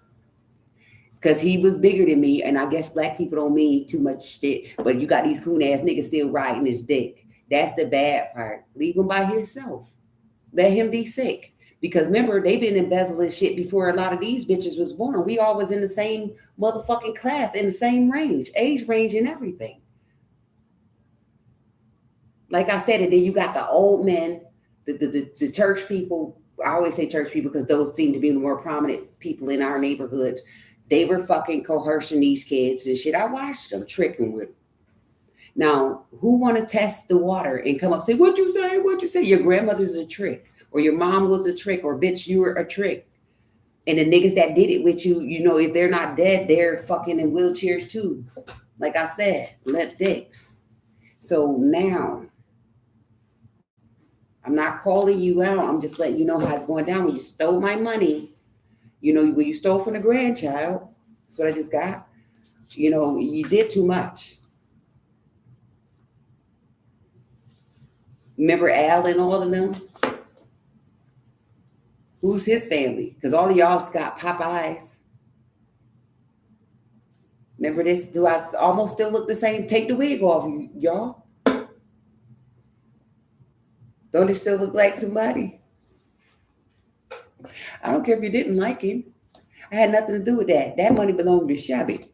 because he was bigger than me, and I guess black people don't mean too much shit, but you got these coon ass niggas still riding his dick. That's the bad part. Leave him by himself. Let him be sick. Because remember, they been embezzling shit before a lot of these bitches was born. We all was in the same motherfucking class, in the same range, age range and everything. Like I said, and then you got the old men, the church people. I always say church people because those seem to be the more prominent people in our neighborhoods. They were fucking coercing these kids and shit. I watched them tricking with them. Now, who want to test the water and come up and say, what you say? What you say? Your grandmother's a trick, or your mom was a trick, or bitch, you were a trick. And the niggas that did it with you, if they're not dead, they're fucking in wheelchairs too. Like I said, let dicks. So now, I'm not calling you out. I'm just letting you know how it's going down. When you stole my money, when you stole from the grandchild, that's what I just got. You did too much. Remember Al and all of them? Who's his family? Because all of y'all got Popeyes. Remember this? Do I almost still look the same? Take the wig off, y'all. Don't it still look like somebody? I don't care if you didn't like him. I had nothing to do with that. That money belonged to Shabby.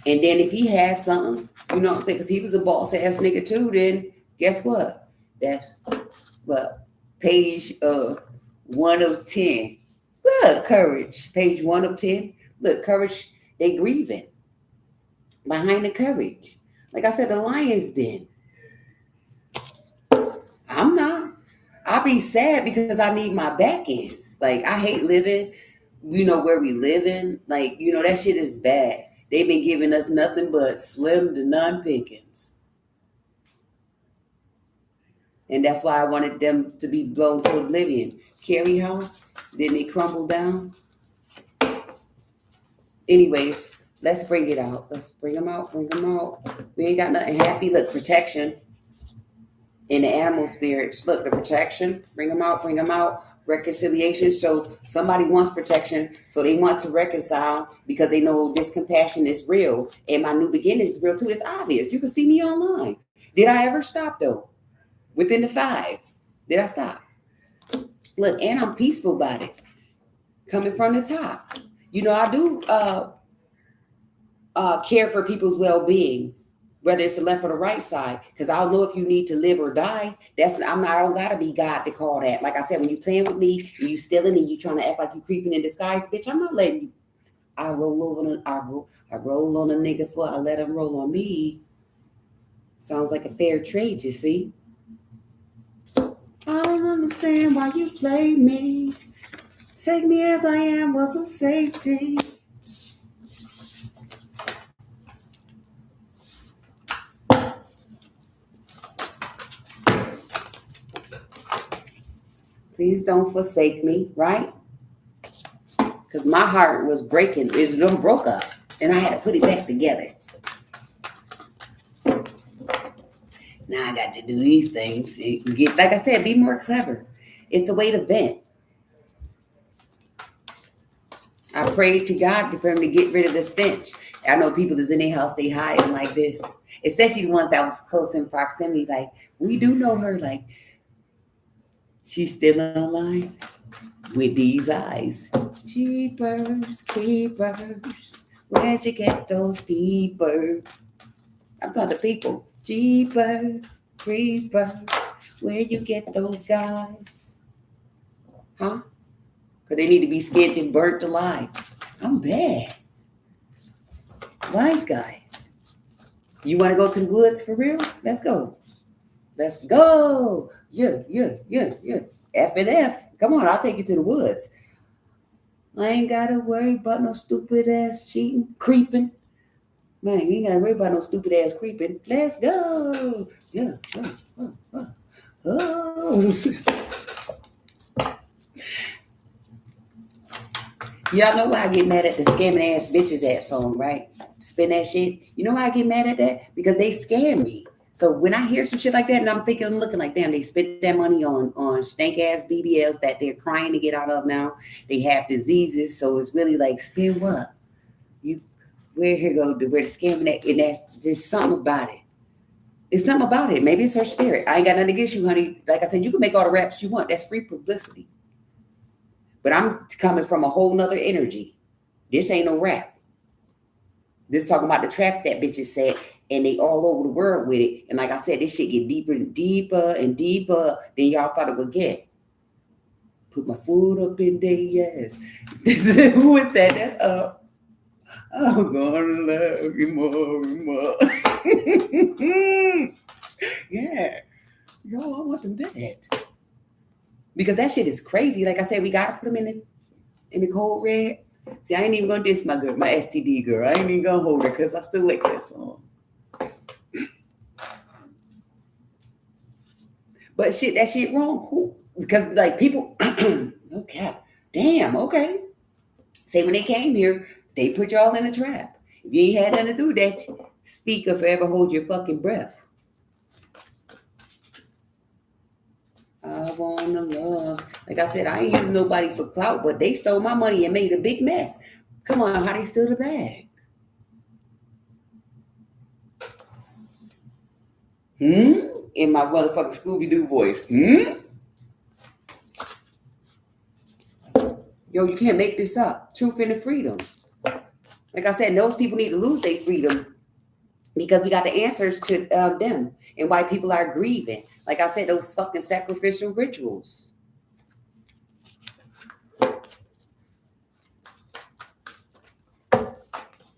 And then if he has something, you know what I'm saying? Because he was a boss ass nigga too, then guess what? That's page 1 of 10. Look, courage. Page 1 of 10. Look, courage, they grieving. Behind the courage. Like I said, the lion's den. I'm not. I'll be sad because I need my back ends. Like, I hate living, where we living. Like, that shit is bad. They've been giving us nothing but slim to none pickings. And that's why I wanted them to be blown to oblivion. Carey House, didn't it crumble down? Anyways, let's bring it out. Let's bring them out. Bring them out. We ain't got nothing happy. Look, protection in the animal spirits. Look, the protection. Bring them out. Bring them out. Reconciliation. So somebody wants protection, so they want to reconcile because they know this compassion is real, and my new beginning is real too. It's obvious. You can see me online. Did I ever stop though? Within the 5, did I stop? Look, and I'm peaceful about it. Coming from the top. You know, I do care for people's well-being, whether it's the left or the right side, because I don't know if you need to live or die. I don't gotta be God to call that. Like I said, when you playing with me and you stealing and you trying to act like you creeping in disguise, bitch, I'm not letting you. I roll on a nigga before I let him roll on me. Sounds like a fair trade, you see. I don't understand why you play me. Take me as I am was a safety. Please don't forsake me, right? Because my heart was breaking. It broke up, and I had to put it back together. Now I got to do these things. Like I said, be more clever. It's a way to vent. I prayed to God for him to get rid of the stench. I know people that's in their house, they hiding like this. Especially the ones that was close in proximity. Like, we do know her. Like, she's still online with these eyes. Jeepers, creepers. Where'd you get those peepers? I'm talking to people. Jeepers, creepers. Where you get those guys? Huh? Because they need to be skinned and burnt alive. I'm bad. Wise guy. You want to go to the woods for real? Let's go. Let's go. Yeah. F and F. Come on, I'll take you to the woods. I ain't got to worry about no stupid ass cheating, creeping. Man, you ain't got to worry about no stupid ass creeping. Let's go. Yeah. Y'all know why I get mad at the scamming ass bitches that song, right? Spin that shit. You know why I get mad at that? Because they scam me. So when I hear some shit like that, and I'm looking like, damn, they spent that money on stank ass BBLs that they're crying to get out of now. They have diseases, so it's really like, spin what? Where the scamming at? And that's just something about it. It's something about it. Maybe it's her spirit. I ain't got nothing against you, honey. Like I said, you can make all the raps you want. That's free publicity. But I'm coming from a whole nother energy. This ain't no rap. This talking about the traps that bitches said, and they all over the world with it. And like I said, this shit get deeper and deeper and deeper than y'all thought it would get. Put my foot up in their ass. Who is that? That's I'm gonna love you more and more. Yeah. Yo, I want them dead. Because that shit is crazy. Like I said, we gotta put them in the cold red. See, I ain't even gonna diss my girl, my STD girl. I ain't even gonna hold her because I still like that song. But shit, that shit wrong. Who? Because like people, no cap. Damn, okay. Say when they came here, they put y'all in a trap. If you ain't had nothing to do with that, speak or forever hold your fucking breath. I wanna love. Like I said, I ain't using nobody for clout, but they stole my money and made a big mess. Come on, how they steal the bag? In my motherfucking Scooby-Doo voice. Yo, you can't make this up. Truth and the freedom. Like I said, those people need to lose their freedom because we got the answers to them and why people are grieving. Like I said, those fucking sacrificial rituals.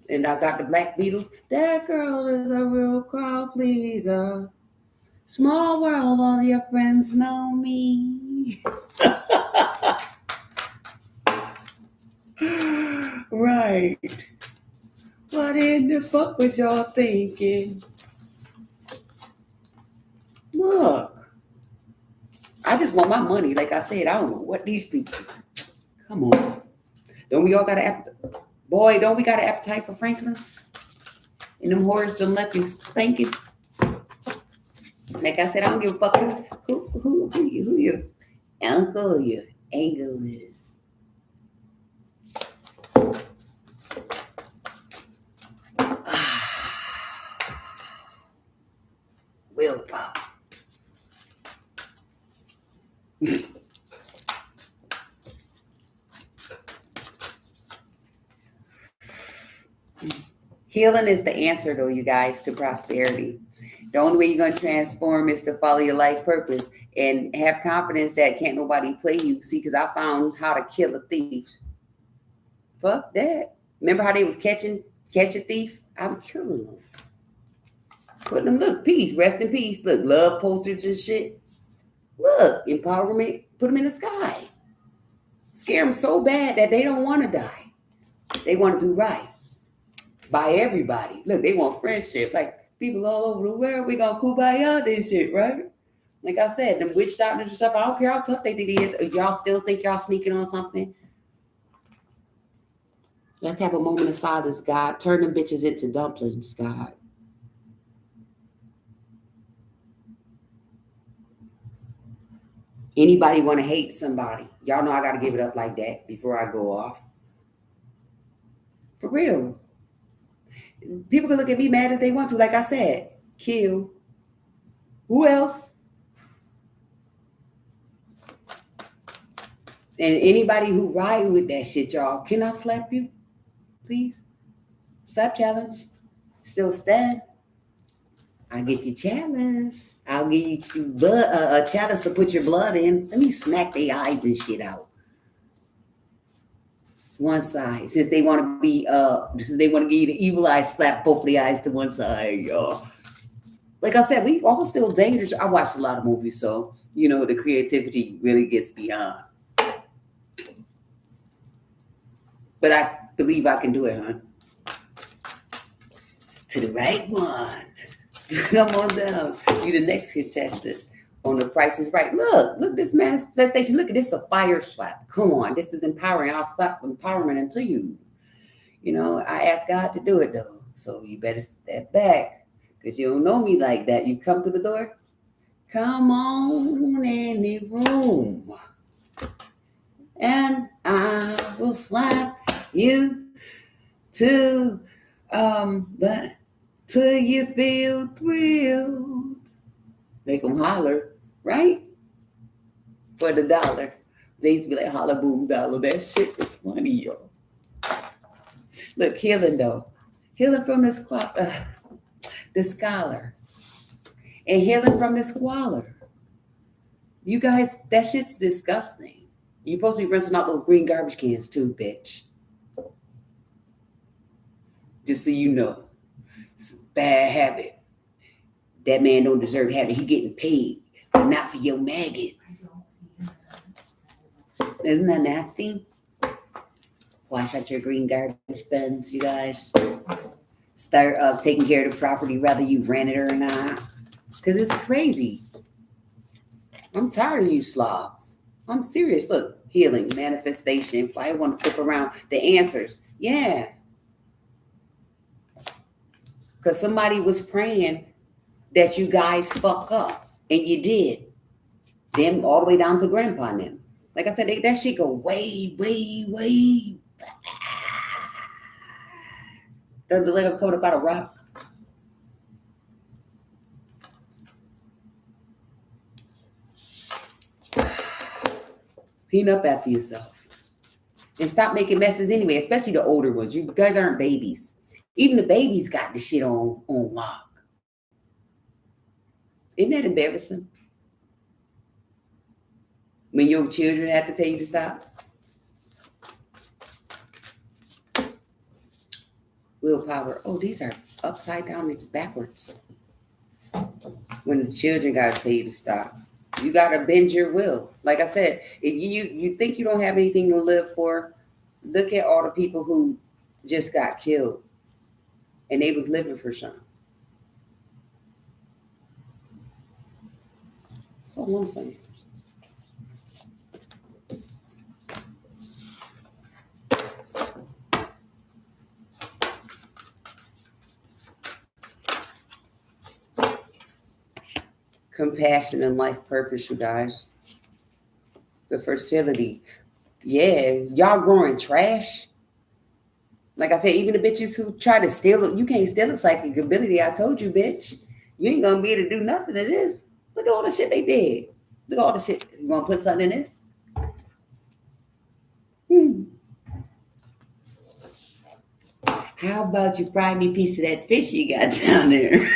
And I got the Black Beatles. That girl is a real crowd pleaser. Small world, all your friends know me. Right. What in the fuck was y'all thinking? Look. I just want my money. Like I said, I don't know what these people. Come on. Don't we all got to Boy, don't we got an appetite for Franklin's? And them whores done left you thinking. Like I said, I don't give a fuck who your uncle or your angle is. Willpower. Healing is the answer, though, you guys, to prosperity. The only way you're going to transform is to follow your life purpose and have confidence that can't nobody play you. See, because I found how to kill a thief. Fuck that. Remember how they was catch a thief? I'm killing them. Putting them, look, peace, rest in peace. Look, love posters and shit. Look, empowerment, put them in the sky. Scare them so bad that they don't want to die. They want to do right by everybody. Look, they want friendship. Like people all over the world, we gonna kumbaya this shit, right? Like I said, them witch doctors and stuff, I don't care how tough they think it is. Y'all still think y'all sneaking on something? Let's have a moment of silence, God. Turn them bitches into dumplings, God. Anybody want to hate somebody? Y'all know I got to give it up like that before I go off. For real. People can look at me mad as they want to. Like I said, kill. Who else? And anybody who riding with that shit, y'all, can I slap you? Please? Slap challenge. Still stand. I'll get you chalice. I'll give you a chalice to put your blood in. Let me smack their eyes and shit out. One side. Since they want to be, since they want to give you the evil eye, slap both of the eyes to one side, y'all. Like I said, we all still dangerous. I watched a lot of movies, so, you know, the creativity really gets beyond. But I believe I can do it, huh? To the right one. Come on down. You the next contestant on The Price is Right. Look this manifestation. Look at this, a fire slap. Come on, this is empowering. I'll slap empowerment into you. You know, I asked God to do it though. So you better step back because you don't know me like that. You come to the door. Come on in the room. And I will slap you till you feel thrilled. Make them holler, right? For the dollar. They used to be like, holla boom dollar. That shit was funny, yo. Look, healing though. Healing from the scholar. And healing from the squalor. You guys, that shit's disgusting. You're supposed to be rinsing out those green garbage cans too, bitch. Just so you know. It's a bad habit. That man don't deserve having. He getting paid, but not for your maggots. Isn't that nasty? Wash out your green garbage bins, you guys. Start taking care of the property, whether you rent it or not. Because it's crazy. I'm tired of you slobs. I'm serious. Look, healing, manifestation. If I want to flip around the answers, yeah. Because somebody was praying that you guys fuck up, and you did. Them all the way down to grandpa and them. Like I said, that shit go way, way, way. Don't let them coming up out of rock. Clean up after yourself. And stop making messes anyway, especially the older ones. You guys aren't babies. Even the babies got the shit on lock. Isn't that embarrassing? When your children have to tell you to stop? Willpower. Oh, these are upside down. It's backwards. When the children got to tell you to stop. You got to bend your will. Like I said, if you think you don't have anything to live for, look at all the people who just got killed. And they was living for something. That's all I'm saying. compassion and life purpose, you guys. The facility. Yeah, y'all growing trash. Like I said, even the bitches who try to steal it, you can't steal a psychic ability. I told you, bitch. You ain't gonna be able to do nothing to this. Look at all the shit they did. Look at all the shit. You wanna put something in this? How about you fry me a piece of that fish you got down there?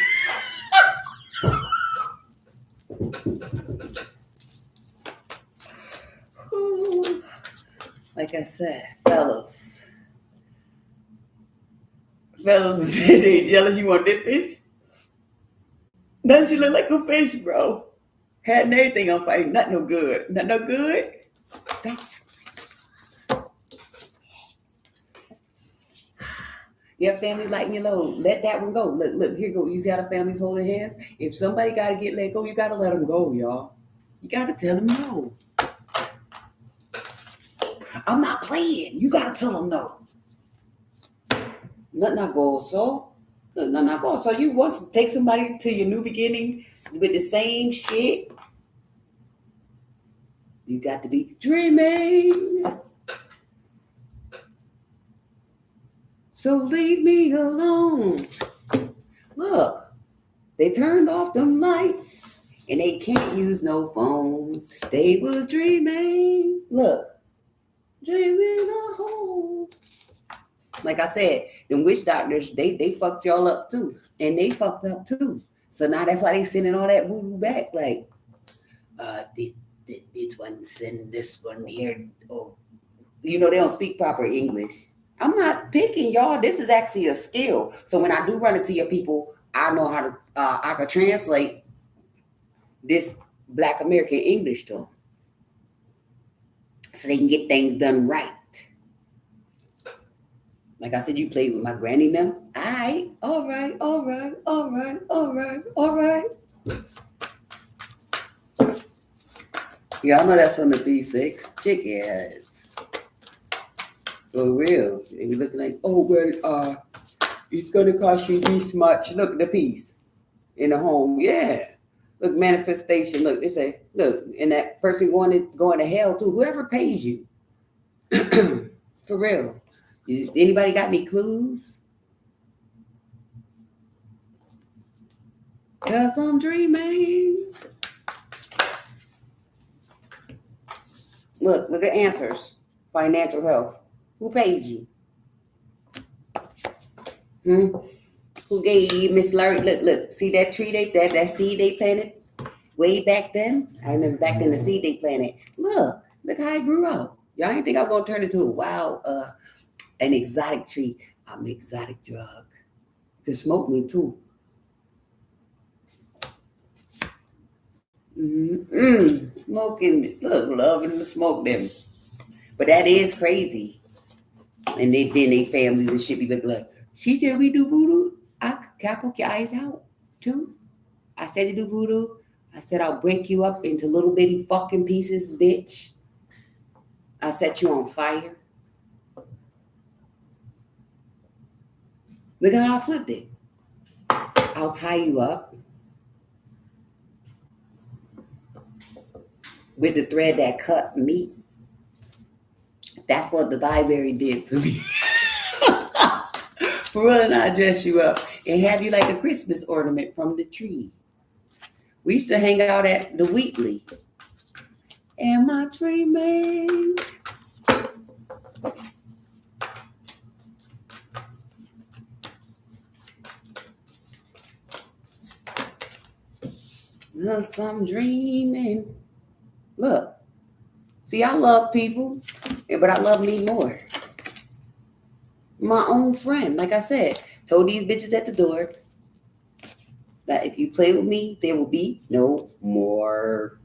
Like I said, fellas. Fellas said they jealous you want that fish. Doesn't she look like a fish, bro? Had everything on fire. Not no good. Not no good. That's your family lighten your load. Let that one go. Look, here go. You see how the families holding hands? If somebody gotta get let go, you gotta let them go, y'all. You gotta tell them no. I'm not playing. You gotta tell them no. Not go so. Not go. So you want to take somebody to your new beginning with the same shit? You got to be dreaming. So leave me alone. Look, they turned off them lights and they can't use no phones. They was dreaming. Look, dreaming a home. Like I said, them witch doctors, they fucked y'all up too. And they fucked up too. So now that's why they sending all that voodoo back. Like, this one send this one here. Oh, they don't speak proper English. I'm not picking y'all. This is actually a skill. So when I do run into your people, I know how to, I can translate this Black American English to them. So they can get things done right. Like I said, you played with my granny now. All right. Y'all know that's from the B6. Chick ass. For real. They be looking like, oh, well, it's going to cost you this much. Look at the piece in the home. Yeah. Look, manifestation. Look, they say, look, and that person going to hell too. Whoever pays you. For real. Anybody got any clues? Cause I'm dreaming. Look at answers. Financial health. Who paid you? Who gave you, Miss Larry? Look. See that tree that seed they planted way back then? I remember back then the seed they planted. Look how it grew out. Y'all didn't think I was gonna turn into a wild, an exotic tree. I'm an exotic drug. You can smoke me too. Smoking, look, loving to smoke them. But that is crazy. And then they families and shit be looking like, she said we do voodoo. I poke your eyes out too. I said to do voodoo. I said I'll break you up into little bitty fucking pieces, bitch. I'll set you on fire. Look at how I flipped it. I'll tie you up with the thread that cut meat. That's what the library did for me. For real, and I dress you up and have you like a Christmas ornament from the tree. We used to hang out at the Wheatley. Am I dreaming? Yes, I'm dreaming. Look. See, I love people, but I love me more. My own friend, like I said, told these bitches at the door that if you play with me, there will be no more.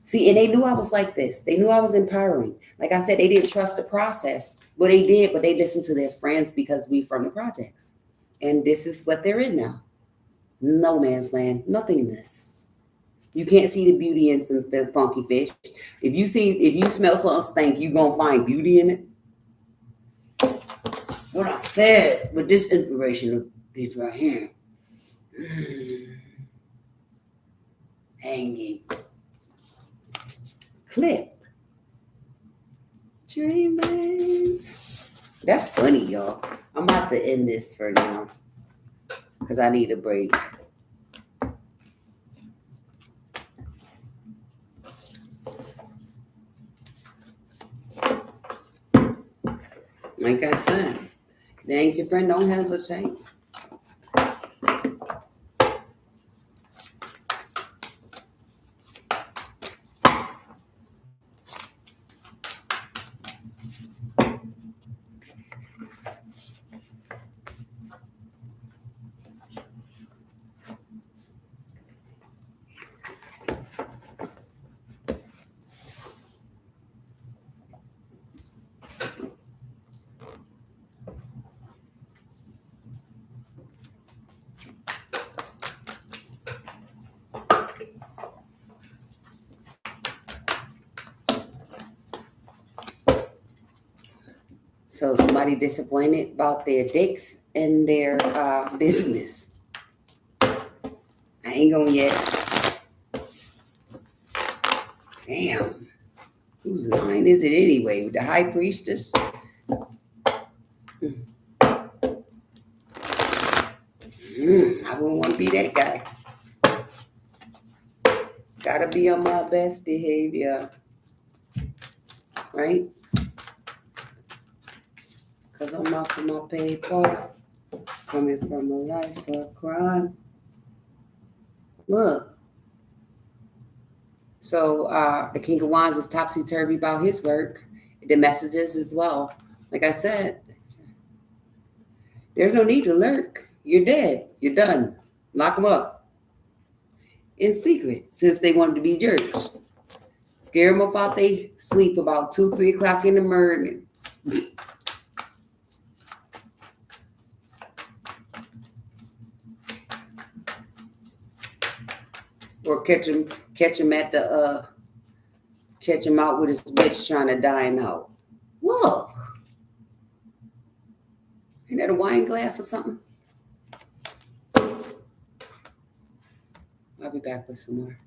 See, and they knew I was like this. They knew I was empowering. Like I said, they didn't trust the process, but they did. But they listened to their friends because we from the projects. And this is what they're in now. No man's land, nothingness. You can't see the beauty in some funky fish. If you smell something stink, you gonna find beauty in it. What I said with this inspirational piece right here. hanging. Clip. Dreaming. That's funny, y'all. I'm about to end this for now because I need a break. Like I said, if they ain't your friend, don't hesitate. So somebody disappointed about their dicks and their business. I ain't going yet. Damn. Whose line is it anyway? The high priestess? I wouldn't want to be that guy. Gotta be on my best behavior. Right? Because I'm out for my paper. Coming from a life of crime. Look. So the King of Wands is topsy-turvy about his work. The messages as well. Like I said, there's no need to lurk. You're dead. You're done. Lock them up. In secret, since they wanted to be jerks. Scare them about they sleep about 2, 3 o'clock in the morning. Or catch him at the catch him out with his bitch trying to dine out. Look. Ain't that a wine glass or something? I'll be back with some more.